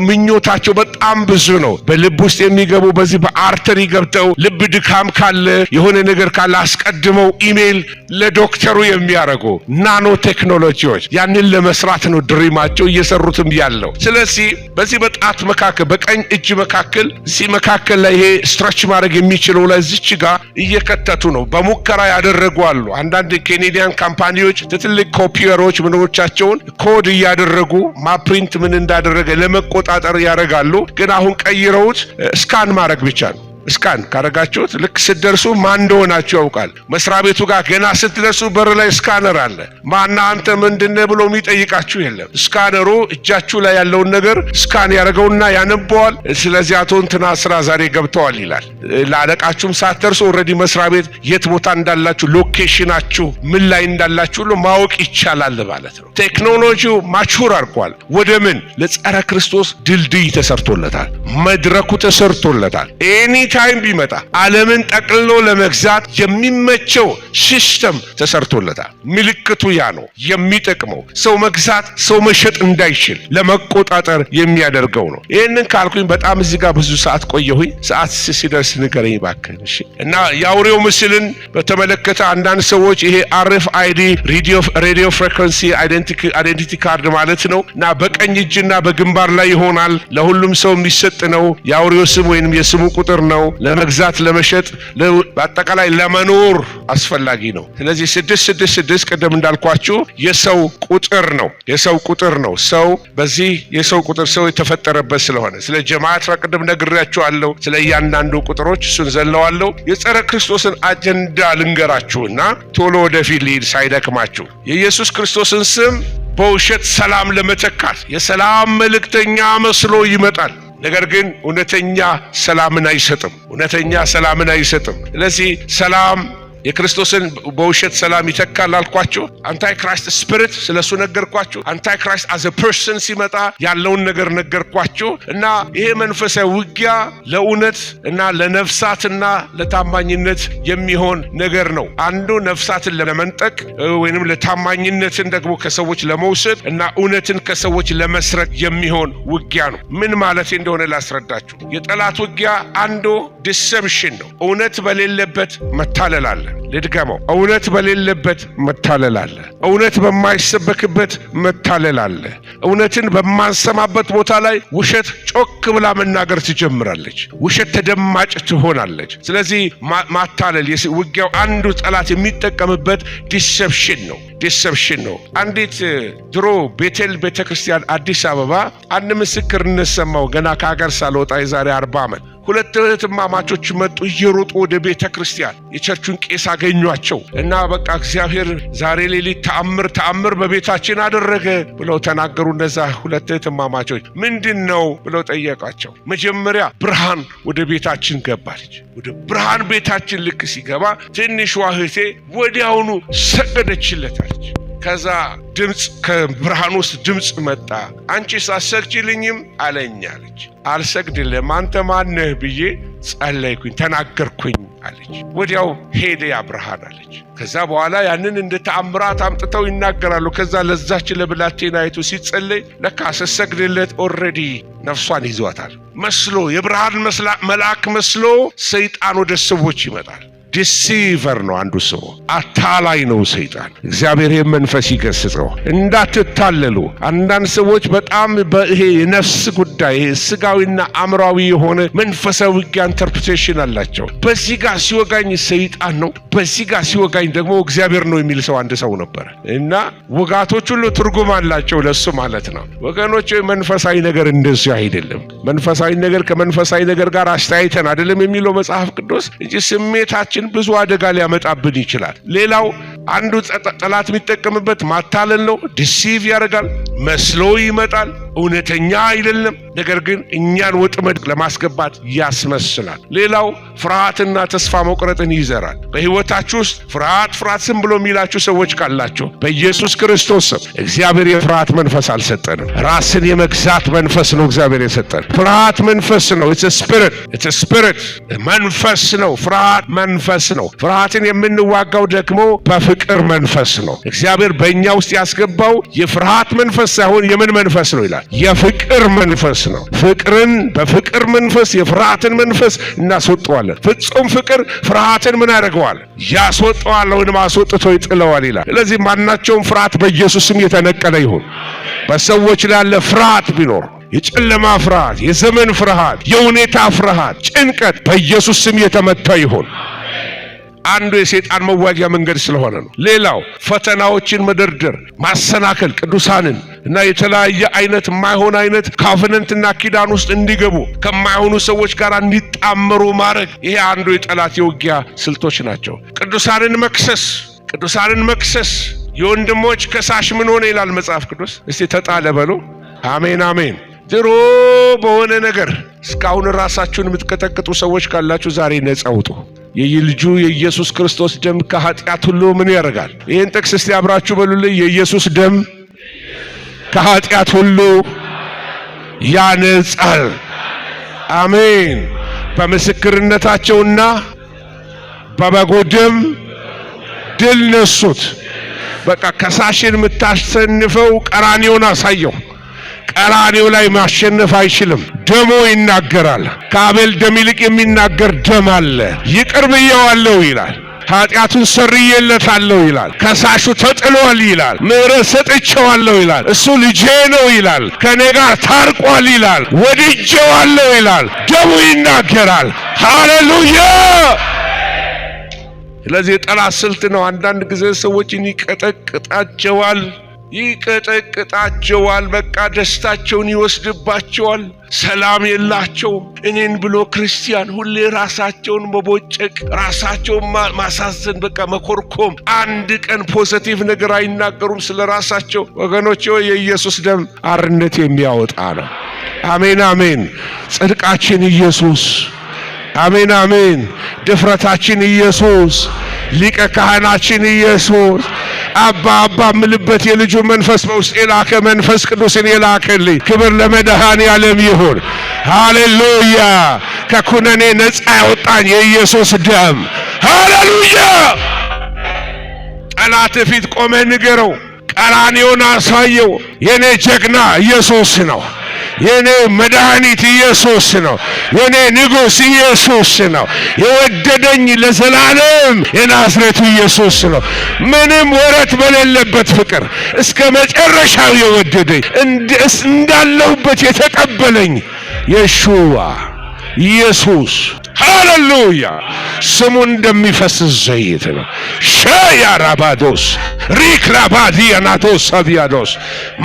ምኞታቸው በጣም ብዙ ነው። በልብ ውስጥ የሚገቡ በዚህ በአርተሪ ገብተው ልብ ድካም ካለ የሆነ ነገር ካለ አስቀድመው ኢሜል ለዶክተሩ የሚያደርጉ ናኖ ቴክኖሎጂዎች ያንን ለመስራት ነው ድሪማቸው እየሰሩትም ያለው። ስለዚህ በዚህ በጣት መካከል በቀኝ እጅ መካከል እዚህ መካከል ላይ ይሄ ስትሬች ማድረግ የሚችለው ላይ እዚች ጋር እየከተቱ ነው። በሙከራ ያደረጉ አሉ። አንዳንድ ኬኔዲያን ካምፓኒዎች ትልቅ ኮፒየሮች ምኖቻቸውን ኮድ እያደረጉ ማፕሪንት ምን እንዳደረገ ለመቆጣጠር ያደርጋሉ። ግን አሁን ቀይረውት ስካን ማድረግ ብቻ ነው። ስካን ካረጋችሁት ልክ ስትደርሱ ማን እንደሆናችሁ ያውቃል። መስሪያ ቤቱ ጋር ገና ስትደርሱ በር ላይ ስካነር አለ። ማና አንተ ምንድነው ብሎ የሚጠይቃችሁ የለም። ስካነሩ እጃችሁ ላይ ያለውን ነገር ስካን ያደርገውና ያነበዋል። ስለዚህ አቶ እንትና ስራ ዛሬ ገብተዋል ይላል። ለአለቃችሁም ሳትደርሱ ኦልሬዲ መስሪያ ቤት የት ቦታ እንዳላችሁ ሎኬሽናችሁ ምን ላይ እንዳላችሁ ሁሉ ማወቅ ይቻላል ማለት ነው። ቴክኖሎጂው ማቹር አድርጓል። ወደ ምን ለጸረ ክርስቶስ ድልድይ ተሰርቶለታል። መድረኩ ተሰርቶለታል። ታይም ቢመጣ ዓለምን ጠቅልሎ ለመግዛት የሚመቸው ሲስተም ተሰርቶለታል። ምልክቱ ያ ነው የሚጠቅመው። ሰው መግዛት ሰው መሸጥ እንዳይችል ለመቆጣጠር የሚያደርገው ነው። ይሄንን ካልኩኝ በጣም እዚህ ጋር ብዙ ሰዓት ቆየሁኝ። ሰዓት ሲደርስ ንገረኝ እባክህ። እሺ። እና የአውሬው ምስልን በተመለከተ አንዳንድ ሰዎች ይሄ RFID ሬዲዮ ፍሪኩዌንሲ አይደንቲቲ ካርድ ማለት ነው እና በቀኝ እጅና በግንባር ላይ ይሆናል። ለሁሉም ሰው የሚሰጥ ነው። የአውሬው ስም ወይንም የስሙ ቁጥር ነው። ለመግዛት ለመሸጥ በአጠቃላይ ለመኖር አስፈላጊ ነው። ስለዚህ 666 ቀደም እንዳልኳችሁ የሰው ቁጥር ነው። ሰው በዚህ የሰው ቁጥር ሰው የተፈጠረበት ስለሆነ ስለ ጀማዓት ቀደም ነግሬያችኋለሁ። ስለ እያንዳንዱ ቁጥሮች እሱን ዘለዋለሁ። የጸረ ክርስቶስን አጀንዳ ልንገራችሁና ቶሎ ወደፊት ልሂድ ሳይደክማችሁ። የኢየሱስ ክርስቶስን ስም በውሸት ሰላም ለመተካት የሰላም መልእክተኛ መስሎ ይመጣል። ነገር ግን እውነተኛ ሰላምን አይሰጥም። ስለዚህ ሰላም የክርስቶስን በውሸት ሰላም ይተካል አልኳችሁ። አንታይ ክራይስት ስፒሪት ስለሱ ነገርኳችሁ። አንታይ ክራይስት አዝ አ ፐርሰን ሲመጣ ያለውን ነገር ነገርኳችሁ እና ይሄ መንፈሳዊ ውጊያ ለእውነት እና ለነፍሳትና ለታማኝነት የሚሆን ነገር ነው። አንዱ ነፍሳትን ለመንጠቅ ወይንም ለታማኝነትን ደግሞ ከሰዎች ለመውሰድ እና እውነትን ከሰዎች ለመስረቅ የሚሆን ውጊያ ነው። ምን ማለት እንደሆነ ላስረዳችሁ። የጠላት ውጊያ አንዱ ዲሰፕሽን ነው። እውነት በሌለበት መታለል አለ። ልድገመው። እውነት በሌለበት መታለል አለ። እውነት በማይሰበክበት መታለል አለ። እውነትን በማንሰማበት ቦታ ላይ ውሸት ጮክ ብላ መናገር ትጀምራለች። ውሸት ተደማጭ ትሆናለች። ስለዚህ ማታለል ውጊያው አንዱ ጠላት የሚጠቀምበት ዲሰፕሽን ነው። አንዲት ድሮ ቤቴል ቤተክርስቲያን አዲስ አበባ አንድ ምስክርነት ሰማሁ ገና ከሀገር ሳልወጣ የዛሬ 40 ዓመት። ሁለት እህትማማቾች መጡ እየሮጡ ወደ ቤተ ክርስቲያን። የቸርቹን ቄስ አገኟቸው እና በቃ እግዚአብሔር ዛሬ ሌሊት ተአምር በቤታችን አደረገ ብለው ተናገሩ። እነዛ ሁለት እህትማማቾች ምንድነው ብለው ጠየቋቸው። መጀመሪያ ብርሃን ወደ ቤታችን ገባለች። ወደ ብርሃን ቤታችን ልክ ሲገባ ትንሿ እህቴ ወዲያውኑ ሰገደችለታለች። ከዛ ድምጽ ከብርሃን ውስጥ ድምጽ መጣ። አንቺ ሳሰግጂልኝም አለኝ አለች። አልሰግድልህም አንተ ማን ነህ ብዬ ጸለይኩኝ ተናገርኩኝ አለች። ወዲያው ሄደ ያ ብርሃን አለች። ከዛ በኋላ ያንን እንደ ተአምራት አምጥተው ይናገራሉ። ከዛ ለዛች ለብላቴናይቱ ሲጸለይ ለካ ሰሰግድለት ኦሬዲ ነፍሷን ይዟታል መስሎ የብርሃን መልአክ መስሎ ሰይጣን ወደ ሰዎች ይመጣል። ዲሲቨር ነው አንዱ ሰው አታላይ ነው ሰይጣን። እግዚአብሔር መንፈስ ይገስጸው እንዳትታለሉ። አንዳንድ ሰዎች በጣም በይሄ የነፍስ ጉዳይ ስጋዊና አእምሯዊ የሆነ መንፈሳዊ ውጊያ ኢንተርፕሬቴሽን አላቸው። በዚህ ጋር ሲወጋኝ ሰይጣን ነው፣ በዚህ ጋር ሲወጋኝ ደግሞ እግዚአብሔር ነው የሚል ሰው አንድ ሰው ነበር እና ወጋቶች ሁሉ ትርጉም አላቸው ለሱ ማለት ነው። ወገኖች መንፈሳዊ ነገር እንደዚህ አይደለም። መንፈሳዊ ነገር ከመንፈሳዊ ነገር ጋር አስተያይተን አይደለም የሚለው መጽሐፍ ቅዱስ እንጂ ስሜታችን ብዙ አደጋ ሊያመጣብን ይችላል። ሌላው አንዱ ጠላት የሚጠቀምበት ማታለል ነው። ዲሲቭ ያደርጋል፣ መስሎ ይመጣል፣ እውነተኛ አይደለም። ነገር ግን እኛን ወጥመድ ለማስገባት ያስመስላል። ሌላው ፍርሃትና ተስፋ መቁረጥን ይዘራል። በህይወታችሁ ውስጥ ፍርሃት ዝም ብሎ የሚላችሁ ሰዎች ካላችሁ በኢየሱስ ክርስቶስ ስም እግዚአብሔር የፍርሃት መንፈስ አልሰጠንም። ራስን የመግዛት መንፈስ ነው እግዚአብሔር የሰጠን። ፍርሃት መንፈስ ነው። ኢትስ ስፒሪት መንፈስ ነው። ፍርሃት መንፈስ ነው። ፍርሃትን የምንዋጋው ደግሞ በፍቅር መንፈስ ነው። እግዚአብሔር በእኛ ውስጥ ያስገባው የፍርሃት መንፈስ ሳይሆን የምን መንፈስ ነው ይላል? የፍቅር መንፈስ ነው። ፍቅርን በፍቅር መንፈስ የፍርሃትን መንፈስ እናስወጣዋለን። ፍጹም ፍቅር ፍርሃትን ምን ያደርገዋል? ያስወጣዋል ወይም አስወጥቶ ይጥለዋል ይላል። ስለዚህ ማናቸውም ፍርሃት በኢየሱስ ስም የተነቀለ ይሁን። በሰዎች ላይ ያለ ፍርሃት ቢኖር የጨለማ ፍርሃት፣ የዘመን ፍርሃት፣ የሁኔታ ፍርሃት፣ ጭንቀት በኢየሱስ ስም የተመታ ይሁን። አንዱ የሰይጣን መዋጊያ መንገድ ስለሆነ ነው። ሌላው ፈተናዎችን መደርደር፣ ማሰናከል፣ ቅዱሳንን እና የተለያየ አይነት የማይሆን አይነት ካቨነንትና ኪዳን ውስጥ እንዲገቡ ከማይሆኑ ሰዎች ጋር እንዲጣመሩ ማድረግ፣ ይሄ አንዱ የጠላት የውጊያ ስልቶች ናቸው። ቅዱሳንን መክሰስ የወንድሞች ከሳሽ ምን ሆነ ይላል መጽሐፍ ቅዱስ? እስቲ ተጣለ በሉ። አሜን አሜን። ድሮ በሆነ ነገር እስካሁን ራሳችሁን የምትቀጠቅጡ ሰዎች ካላችሁ ዛሬ ነጻ ውጡ። የልጁ የኢየሱስ ክርስቶስ ደም ከኃጢአት ሁሉ ምን ያደርጋል? ይህን ጥቅስ እስቲ አብራችሁ በሉልኝ። የኢየሱስ ደም ከኃጢአት ሁሉ ያነጻል። አሜን። በምስክርነታቸውና በበጉ ደም ድል ነሱት። በቃ ከሳሽን የምታሸንፈው ቀራንዮን አሳየው። ቀራንዮ ላይ ማሸነፍ አይችልም። ደሙ ይናገራል። ከአቤል ደም ይልቅ የሚናገር ደም አለ። ይቅር ብየዋለሁ ይላል። ኃጢአቱን ሰርዬለታለሁ ይላል። ከሳሹ ተጥሏል ይላል። ምሕረት ሰጥቼዋለሁ ይላል። እሱ ልጄ ነው ይላል። ከኔ ጋር ታርቋል ይላል። ወድጄዋለሁ ይላል። ደሙ ይናገራል። ሃሌሉያ። ስለዚህ የጠላት ስልት ነው። አንዳንድ ጊዜ ሰዎችን ይቀጠቅጣቸዋል። በቃ ደስታቸውን ይወስድባቸዋል። ሰላም የላቸውም። እኔን ብሎ ክርስቲያን ሁሌ ራሳቸውን መቦጨቅ፣ ራሳቸውን ማሳዘን፣ በቃ መኮርኮም። አንድ ቀን ፖዚቲቭ ነገር አይናገሩም ስለ ራሳቸው። ወገኖች የኢየሱስ ደም አርነት የሚያወጣ ነው። አሜን አሜን። ጽድቃችን ኢየሱስ፣ አሜን አሜን። ድፍረታችን ኢየሱስ፣ ሊቀ ካህናችን ኢየሱስ፣ አባ ምልበት የልጁ መንፈስ በውስጥ የላከ መንፈስ ቅዱስን የላከልኝ። ክብር ለመድኃኔዓለም ይሁን። ሃሌሉያ። ከኩነኔ ነፃ ያወጣኝ የኢየሱስ ደም። ሃሌሉያ። ጠላት ፊት ቆመ ንገረው፣ ቀራንዮን አሳየው። የኔ ጀግና ኢየሱስ ነው። የኔ መድኃኒት ኢየሱስ ነው። የኔ ንጉሥ ኢየሱስ ነው። የወደደኝ ለዘላለም የናዝሬቱ ኢየሱስ ነው። ምንም ወረት በሌለበት ፍቅር እስከ መጨረሻው የወደደኝ እንዳለሁበት የተቀበለኝ የሹዋ ኢየሱስ። ሃሌሉያ። ስሙ እንደሚፈስ ዘይት ነው። ሸያራባዶስ ሪክላባዲያናቶስ ሳቢያዶስ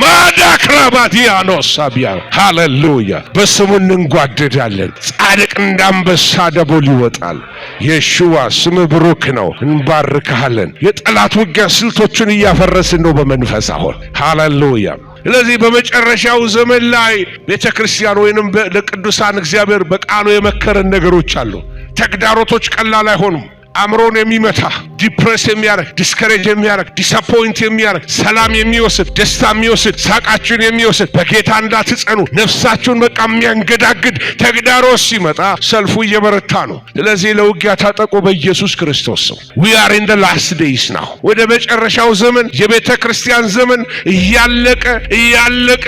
ማዳክላባዲያኖስ ሳቢያ። ሃሌሉያ። በስሙ እንጓደዳለን። ጻድቅ እንዳንበሳ ደቦል ይወጣል። የሹዋ ስም ብሩክ ነው። እንባርካለን። የጠላት ውጊያ ስልቶቹን እያፈረስን ነው በመንፈስ አሁን። ሃሌሉያ። ስለዚህ በመጨረሻው ዘመን ላይ ቤተክርስቲያን ወይንም ለቅዱሳን እግዚአብሔር በቃሉ የመከረን ነገሮች አሉ። ተግዳሮቶች ቀላል አይሆኑም። አእምሮን የሚመታ ዲፕሬስ የሚያደርግ ዲስከሬጅ የሚያደርግ ዲስአፖይንት የሚያደርግ ሰላም የሚወስድ ደስታ የሚወስድ ሳቃችሁን የሚወስድ በጌታ እንዳትጸኑ ነፍሳችሁን በቃ የሚያንገዳግድ ተግዳሮት ሲመጣ ሰልፉ እየበረታ ነው። ስለዚህ ለውጊያ ታጠቁ በኢየሱስ ክርስቶስ ስም። we are in the last days now። ወደ መጨረሻው ዘመን የቤተ ክርስቲያን ዘመን እያለቀ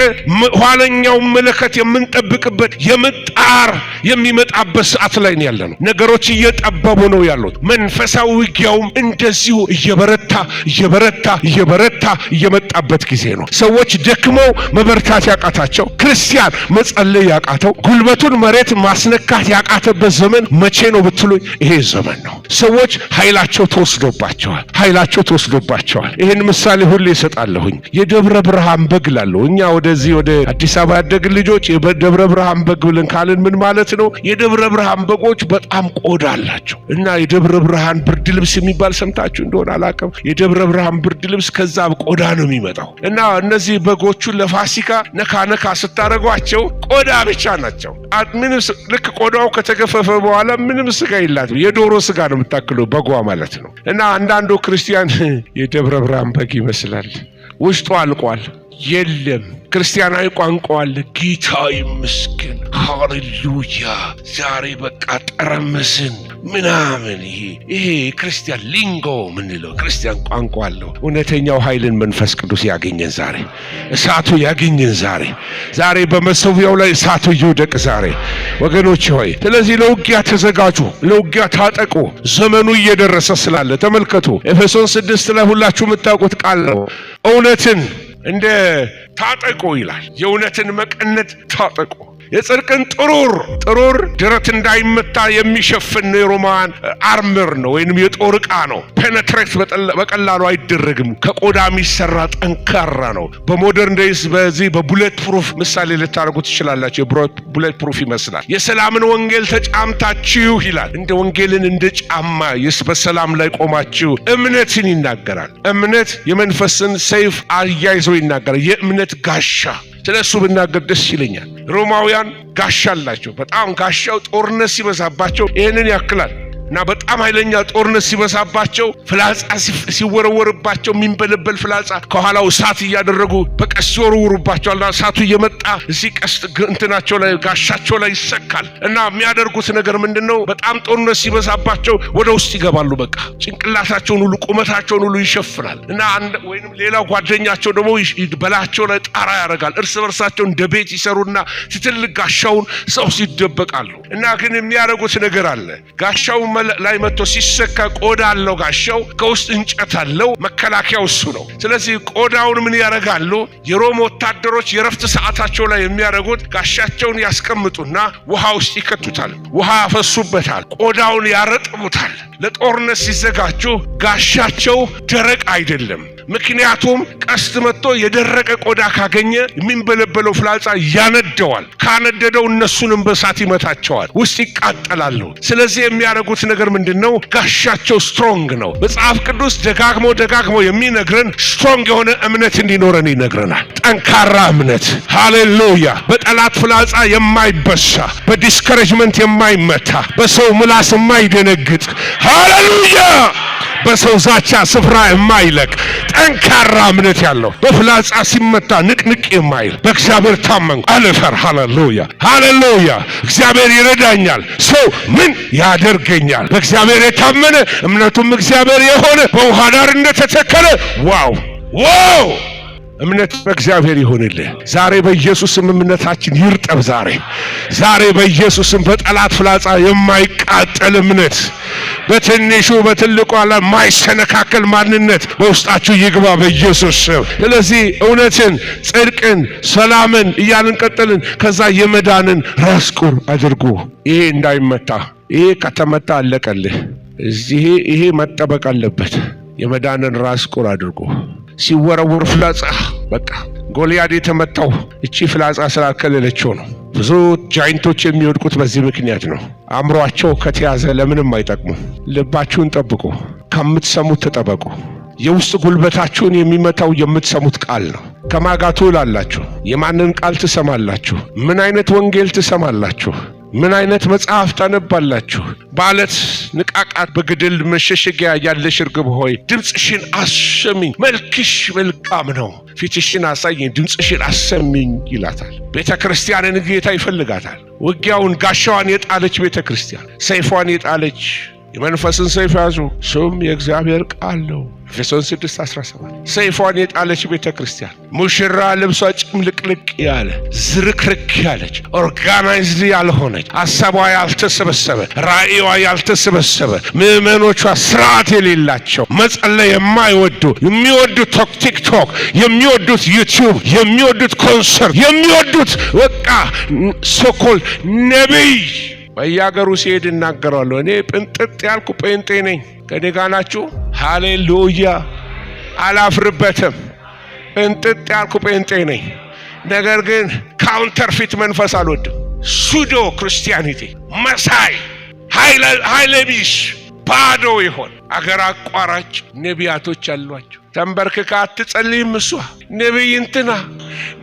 ኋለኛው መለከት የምንጠብቅበት የምጣር የሚመጣበት ሰዓት ላይ ነው ያለነው። ነገሮች እየጠበቡ ነው ያሉት። መንፈሳዊ ውጊያውም እንደዚሁ እየበረታ እየመጣበት ጊዜ ነው። ሰዎች ደክመው መበርታት ያቃታቸው፣ ክርስቲያን መጸለይ ያቃተው፣ ጉልበቱን መሬት ማስነካት ያቃተበት ዘመን መቼ ነው ብትሉኝ ይሄ ዘመን ነው። ሰዎች ኃይላቸው ተወስዶባቸዋል። ይህን ምሳሌ ሁሌ ይሰጣለሁኝ። የደብረ ብርሃን በግ ላለው እኛ ወደዚህ ወደ አዲስ አበባ ያደግን ልጆች የደብረ ብርሃን በግ ብለን ካልን ምን ማለት ነው? የደብረ ብርሃን በጎች በጣም ቆዳ አላቸው እና የደብረ ብርሃን ብርድ ልብስ የሚባል ሰምታችሁ እንደሆነ አላውቅም። የደብረ ብርሃን ብርድ ልብስ ከዛ ቆዳ ነው የሚመጣው እና እነዚህ በጎቹን ለፋሲካ ነካ ስታረጓቸው ቆዳ ብቻ ናቸው። ምንም ልክ ቆዳው ከተገፈፈ በኋላ ምንም ስጋ የላትም። የዶሮ ስጋ ነው የምታክለው በጓ ማለት ነው። እና አንዳንዱ ክርስቲያን የደብረ ብርሃን በግ ይመስላል፣ ውስጡ አልቋል። የለም ክርስቲያናዊ ቋንቋ አለ። ጌታ ይመስገን ሃሌሉያ። ዛሬ በቃ ጠረመስን ምናምን ይሄ ክርስቲያን ሊንጎ ምንለው ክርስቲያን ቋንቋ አለው። እውነተኛው ኃይልን መንፈስ ቅዱስ ያገኘን ዛሬ፣ እሳቱ ያገኘን ዛሬ በመሰዊያው ላይ እሳቱ ይውደቅ ዛሬ ወገኖች ሆይ። ስለዚህ ለውጊያ ተዘጋጁ፣ ለውጊያ ታጠቁ። ዘመኑ እየደረሰ ስላለ ተመልከቱ። ኤፌሶን 6 ላይ ሁላችሁ የምታውቁት ቃል ነው። እውነትን እንደ ታጠቁ ይላል። የእውነትን መቀነት ታጠቁ። የጽድቅን ጥሩር ደረት እንዳይመታ የሚሸፍን የሮማን አርመር ነው ወይንም የጦር ዕቃ ነው። ፔኔትሬት በቀላሉ አይደረግም። ከቆዳ የሚሰራ ጠንካራ ነው። በሞደርን ዴይስ በዚህ በቡሌት ፕሩፍ ምሳሌ ልታደርጉ ትችላላችሁ። ቡሌት ፕሩፍ ይመስላል። የሰላምን ወንጌል ተጫምታችሁ ይላል። እንደ ወንጌልን እንደ ጫማ በሰላም ላይ ቆማችሁ እምነትን ይናገራል። እምነት የመንፈስን ሰይፍ አያይዞ ይናገራል። የእምነት ጋሻ ስለሱ ብናገር ደስ ይለኛል። ሮማውያን ጋሻ አላቸው። በጣም ጋሻው ጦርነት ሲበዛባቸው ይሄንን ያክላል እና በጣም ኃይለኛ ጦርነት ሲበዛባቸው ፍላጻ ሲወረወርባቸው የሚንበለበል ፍላጻ ከኋላው እሳት እያደረጉ በቀስት ይወረውሩባቸዋልና እሳቱ እየመጣ እዚህ ቀስት እንትናቸው ላይ ጋሻቸው ላይ ይሰካል እና የሚያደርጉት ነገር ምንድነው? በጣም ጦርነት ሲበዛባቸው ወደ ውስጥ ይገባሉ። በቃ ጭንቅላታቸውን ሁሉ ቁመታቸውን ሁሉ ይሸፍናል እና ወይንም ሌላው ጓደኛቸው ደግሞ በላያቸው ላይ ጣራ ያደርጋል። እርስ በርሳቸው እንደ ቤት ይሰሩና ትልቅ ጋሻውን ሰው ሲደበቃሉ እና ግን የሚያደርጉት ነገር አለ። ጋሻው ላይ መጥቶ ሲሰካ ቆዳ አለው ጋሻው፣ ከውስጥ እንጨት አለው። መከላከያው እሱ ነው። ስለዚህ ቆዳውን ምን ያደርጋሉ? የሮም ወታደሮች የረፍት ሰዓታቸው ላይ የሚያደርጉት ጋሻቸውን ያስቀምጡና ውሃ ውስጥ ይከቱታል። ውሃ ያፈሱበታል። ቆዳውን ያረጥቡታል። ለጦርነት ሲዘጋጁ ጋሻቸው ደረቅ አይደለም። ምክንያቱም ቀስት መጥቶ የደረቀ ቆዳ ካገኘ የሚንበለበለው ፍላጻ ያነደዋል። ካነደደው እነሱንም በሳት ይመታቸዋል፣ ውስጥ ይቃጠላሉ። ስለዚህ የሚያደርጉት ነገር ምንድነው? ጋሻቸው ስትሮንግ ነው። መጽሐፍ ቅዱስ ደጋግሞ የሚነግረን ስትሮንግ የሆነ እምነት እንዲኖረን ይነግረናል። ጠንካራ እምነት፣ ሃሌሉያ። በጠላት ፍላጻ የማይበሳ፣ በዲስከሬጅመንት የማይመታ፣ በሰው ምላስ የማይደነግጥ፣ ሃሌሉያ፣ በሰው ዛቻ ስፍራ የማይለቅ ጠንካራ እምነት ያለው፣ በፍላጻ ሲመታ ንቅንቅ የማይል፣ በእግዚአብሔር ታመንኩ አልፈር። ሃሌሉያ። እግዚአብሔር ይረዳኛል፣ ሰው ምን ያደርገኛል? በእግዚአብሔር የታመነ እምነቱም እግዚአብሔር የሆነ በውሃ ዳር እንደተተከለ ዋው እምነት በእግዚአብሔር ይሁንልህ። ዛሬ በኢየሱስም እምነታችን ይርጠብ። ዛሬ በኢየሱስም በጠላት ፍላጻ የማይቃጠል እምነት፣ በትንሹ በትልቁ ላይ የማይሰነካከል ማንነት በውስጣችሁ ይግባ በኢየሱስ ስም። ስለዚህ እውነትን፣ ጽድቅን፣ ሰላምን እያልን ቀጥልን። ከዛ የመዳንን ራስ ቁር አድርጉ። ይሄ እንዳይመታ፣ ይሄ ከተመታ አለቀልህ። ይሄ መጠበቅ አለበት። የመዳንን ራስ ቁር አድርጉ። ሲወረወር ፍላጻ በቃ ጎልያድ የተመታው እቺ ፍላጻ ስላከለለችው ነው። ብዙ ጃይንቶች የሚወድቁት በዚህ ምክንያት ነው። አእምሯቸው ከተያዘ ለምንም አይጠቅሙ። ልባችሁን ጠብቁ፣ ከምትሰሙት ተጠበቁ። የውስጥ ጉልበታችሁን የሚመታው የምትሰሙት ቃል ነው። ከማጋ ትውላላችሁ? የማንን ቃል ትሰማላችሁ? ምን አይነት ወንጌል ትሰማላችሁ? ምን አይነት መጽሐፍ ታነባላችሁ? በአለት ንቃቃት በገደል መሸሸጊያ ያለሽ ርግብ ሆይ ድምፅሽን አሰሚኝ፣ መልክሽ መልካም ነው፣ ፊትሽን አሳየኝ፣ ድምፅሽን አሰሚኝ ይላታል። ቤተ ክርስቲያንን ጌታ ይፈልጋታል። ውጊያውን ጋሻዋን የጣለች ቤተ ክርስቲያን፣ ሰይፏን የጣለች የመንፈስን ሰይፍ ያዙ፣ እሱም የእግዚአብሔር ቃል ነው። ኤፌሶን 6:17 ሰይፏን የጣለች ቤተ ክርስቲያን፣ ሙሽራ ልብሷ ጭምልቅልቅ ያለ ዝርክርክ ያለች ኦርጋናይዝድ ያልሆነች፣ ሐሳቧ ያልተሰበሰበ፣ ራእይዋ ያልተሰበሰበ፣ ምዕመኖቿ ስርዓት የሌላቸው፣ መጸለይ የማይወዱ፣ የሚወዱት ቲክቶክ፣ የሚወዱት ዩቲዩብ፣ የሚወዱት ኮንሰርት፣ የሚወዱት በቃ ሶኮል ነቢይ በየአገሩ ሲሄድ እናገራለሁ። እኔ ጥንጥጥ ያልኩ ጴንጤ ነኝ። ከኔ ጋር ናችሁ? ሃሌሉያ! አላፍርበትም። ጥንጥጥ ያልኩ ጴንጤ ነኝ። ነገር ግን ካውንተርፊት መንፈስ አልወድም። ሱዶ ክርስቲያኒቲ መሳይ ኃይለ ቢስ ባዶ ይሆን አገር አቋራጭ ነቢያቶች አሏቸው። ተንበርክካ አትጸልይም እሷ ነቢይ እንትና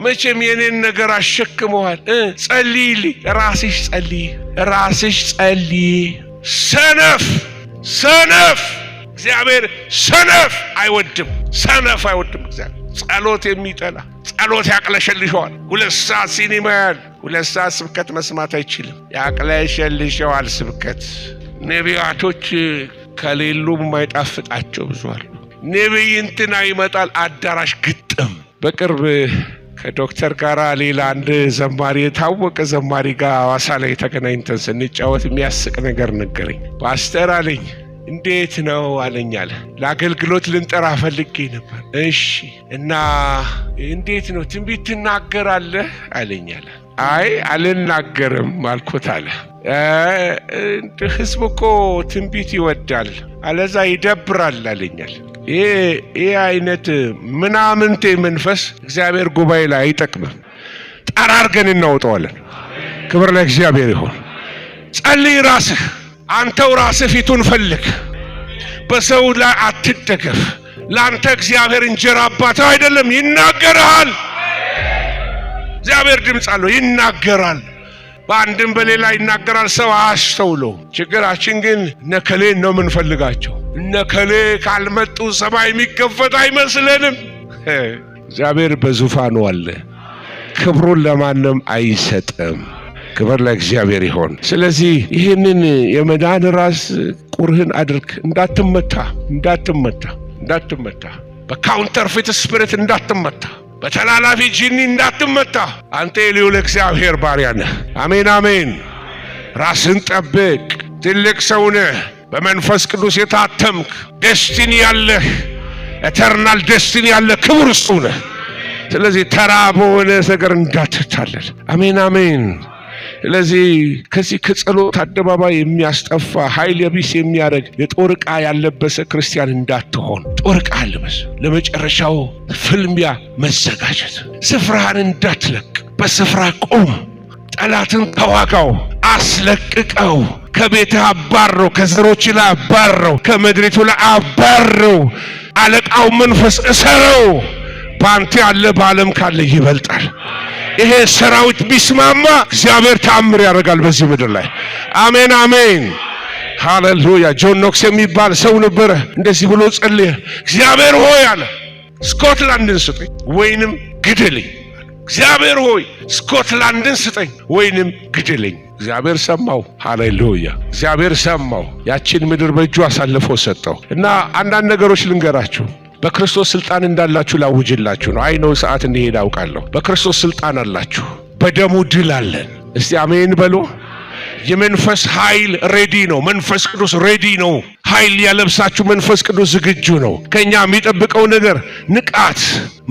መቼም የኔን ነገር አሸክመዋል። ጸልይልኝ፣ ራስሽ ጸልይ፣ ራስሽ ጸልይ። ሰነፍ እግዚአብሔር ሰነፍ አይወድም። ሰነፍ አይወድም እግዚአብሔር። ጸሎት የሚጠላ ጸሎት ያቅለሸልሸዋል። 2 ሰዓት ሲኒማ ያህል 2 ሰዓት ስብከት መስማት አይችልም። ያቅለሸልሸዋል ስብከት። ነቢያቶች ከሌሉ የማይጣፍጣቸው ብዙ አሉ። ነቢይ እንትና ይመጣል አዳራሽ ግጥም። በቅርብ ከዶክተር ጋር ሌላ አንድ ዘማሪ የታወቀ ዘማሪ ጋር ሐዋሳ ላይ ተገናኝተን ስንጫወት የሚያስቅ ነገር ነገረኝ። ፓስተር አለኝ፣ እንዴት ነው አለኝ አለ። ለአገልግሎት ልንጠራ ፈልጌ ነበር። እሺ እና እንዴት ነው ትንቢት ትናገራለህ አለኝ አለ። አይ አልናገርም አልኩት አለ። ህዝብ እኮ ትንቢት ይወዳል፣ አለዛ ይደብራል አለኛል። ይሄ አይነት ምናምንቴ መንፈስ እግዚአብሔር ጉባኤ ላይ አይጠቅምም። ጠራርገን እናውጣዋለን። ክብር ለእግዚአብሔር ይሁን። ጸልይ፣ ራስህ አንተው ራስህ ፊቱን ፈልግ። በሰው ላይ አትደገፍ። ለአንተ እግዚአብሔር እንጀራ አባትህ አይደለም፣ ይናገርሃል። እግዚአብሔር ድምፅ አለው፣ ይናገራል። በአንድም በሌላ ይናገራል። ሰው አያስተውለው። ችግራችን ግን እነከሌን ነው የምንፈልጋቸው። እነከሌ ካልመጡ ሰማይ የሚከፈት አይመስለንም። እግዚአብሔር በዙፋኑ አለ። ክብሩን ለማንም አይሰጥም። ክብር ለእግዚአብሔር ይሆን። ስለዚህ ይህንን የመዳን ራስ ቁርህን አድርግ። እንዳትመታ በካውንተርፊት ስፒሪት እንዳትመታ፣ በተላላፊ ጂኒ እንዳትመታ። አንተ የልዑል እግዚአብሔር ባሪያ ነህ። አሜን አሜን። ራስን ጠብቅ። ትልቅ ሰው ነህ። በመንፈስ ቅዱስ የታተምክ ደስቲኒ ያለህ ኤተርናል ደስቲኒ ያለህ ክቡር እሱ ነህ። ስለዚህ ተራ በሆነ ነገር እንዳትታለል። አሜን አሜን። ስለዚህ ከዚህ ከጸሎት አደባባይ የሚያስጠፋ ኃይል የቢስ የሚያደርግ የጦር ዕቃ ያለበሰ ክርስቲያን እንዳትሆን። ጦር ዕቃ አልበስ። ለመጨረሻው ፍልሚያ መዘጋጀት። ስፍራህን እንዳትለቅ። በስፍራ ቁም። ጠላትን ተዋጋው፣ አስለቅቀው። ከቤትህ አባረው፣ ከዘሮች ላይ አባረው፣ ከምድሪቱ ላይ አባረው። አለቃው መንፈስ እሰረው። በአንተ ያለ በዓለም ካለ ይበልጣል። ይሄ ሰራዊት ቢስማማ እግዚአብሔር ተአምር ያደርጋል በዚህ ምድር ላይ። አሜን አሜን ሃሌሉያ። ጆን ኖክስ የሚባል ሰው ነበረ። እንደዚህ ብሎ ጸለየ። እግዚአብሔር ሆይ አለ፣ ስኮትላንድን ስጠኝ ወይንም ግደለኝ። እግዚአብሔር ሆይ ስኮትላንድን ስጠኝ ወይንም ግደለኝ። እግዚአብሔር ሰማው። ሃሌሉያ። እግዚአብሔር ሰማው። ያችን ምድር በእጁ አሳልፎ ሰጠው። እና አንዳንድ ነገሮች ልንገራችሁ። በክርስቶስ ስልጣን እንዳላችሁ ላውጅላችሁ ነው። አይነው ሰዓት እንዲሄድ አውቃለሁ። በክርስቶስ ስልጣን አላችሁ። በደሙ ድል አለን። እስቲ አሜን በሉ። የመንፈስ ኃይል ሬዲ ነው። መንፈስ ቅዱስ ሬዲ ነው። ኃይል ያለብሳችሁ መንፈስ ቅዱስ ዝግጁ ነው። ከኛ የሚጠብቀው ነገር ንቃት፣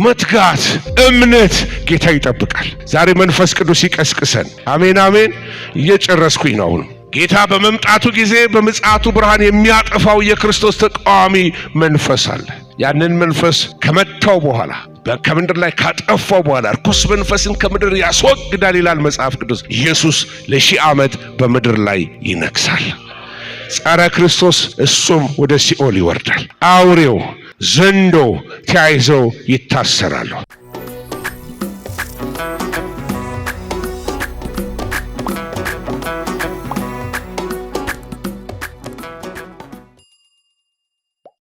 መትጋት፣ እምነት ጌታ ይጠብቃል። ዛሬ መንፈስ ቅዱስ ይቀስቅሰን። አሜን አሜን። እየጨረስኩኝ ነው። አሁን ጌታ በመምጣቱ ጊዜ በምጽአቱ ብርሃን የሚያጠፋው የክርስቶስ ተቃዋሚ መንፈስ አለ። ያንን መንፈስ ከመታው በኋላ ከምድር ላይ ካጠፋው በኋላ ርኩስ መንፈስን ከምድር ያስወግዳል ይላል መጽሐፍ ቅዱስ። ኢየሱስ ለ1000 ዓመት በምድር ላይ ይነግሳል። ጸረ ክርስቶስ እሱም ወደ ሲኦል ይወርዳል። አውሬው ዘንዶ ተያይዘው ይታሰራሉ።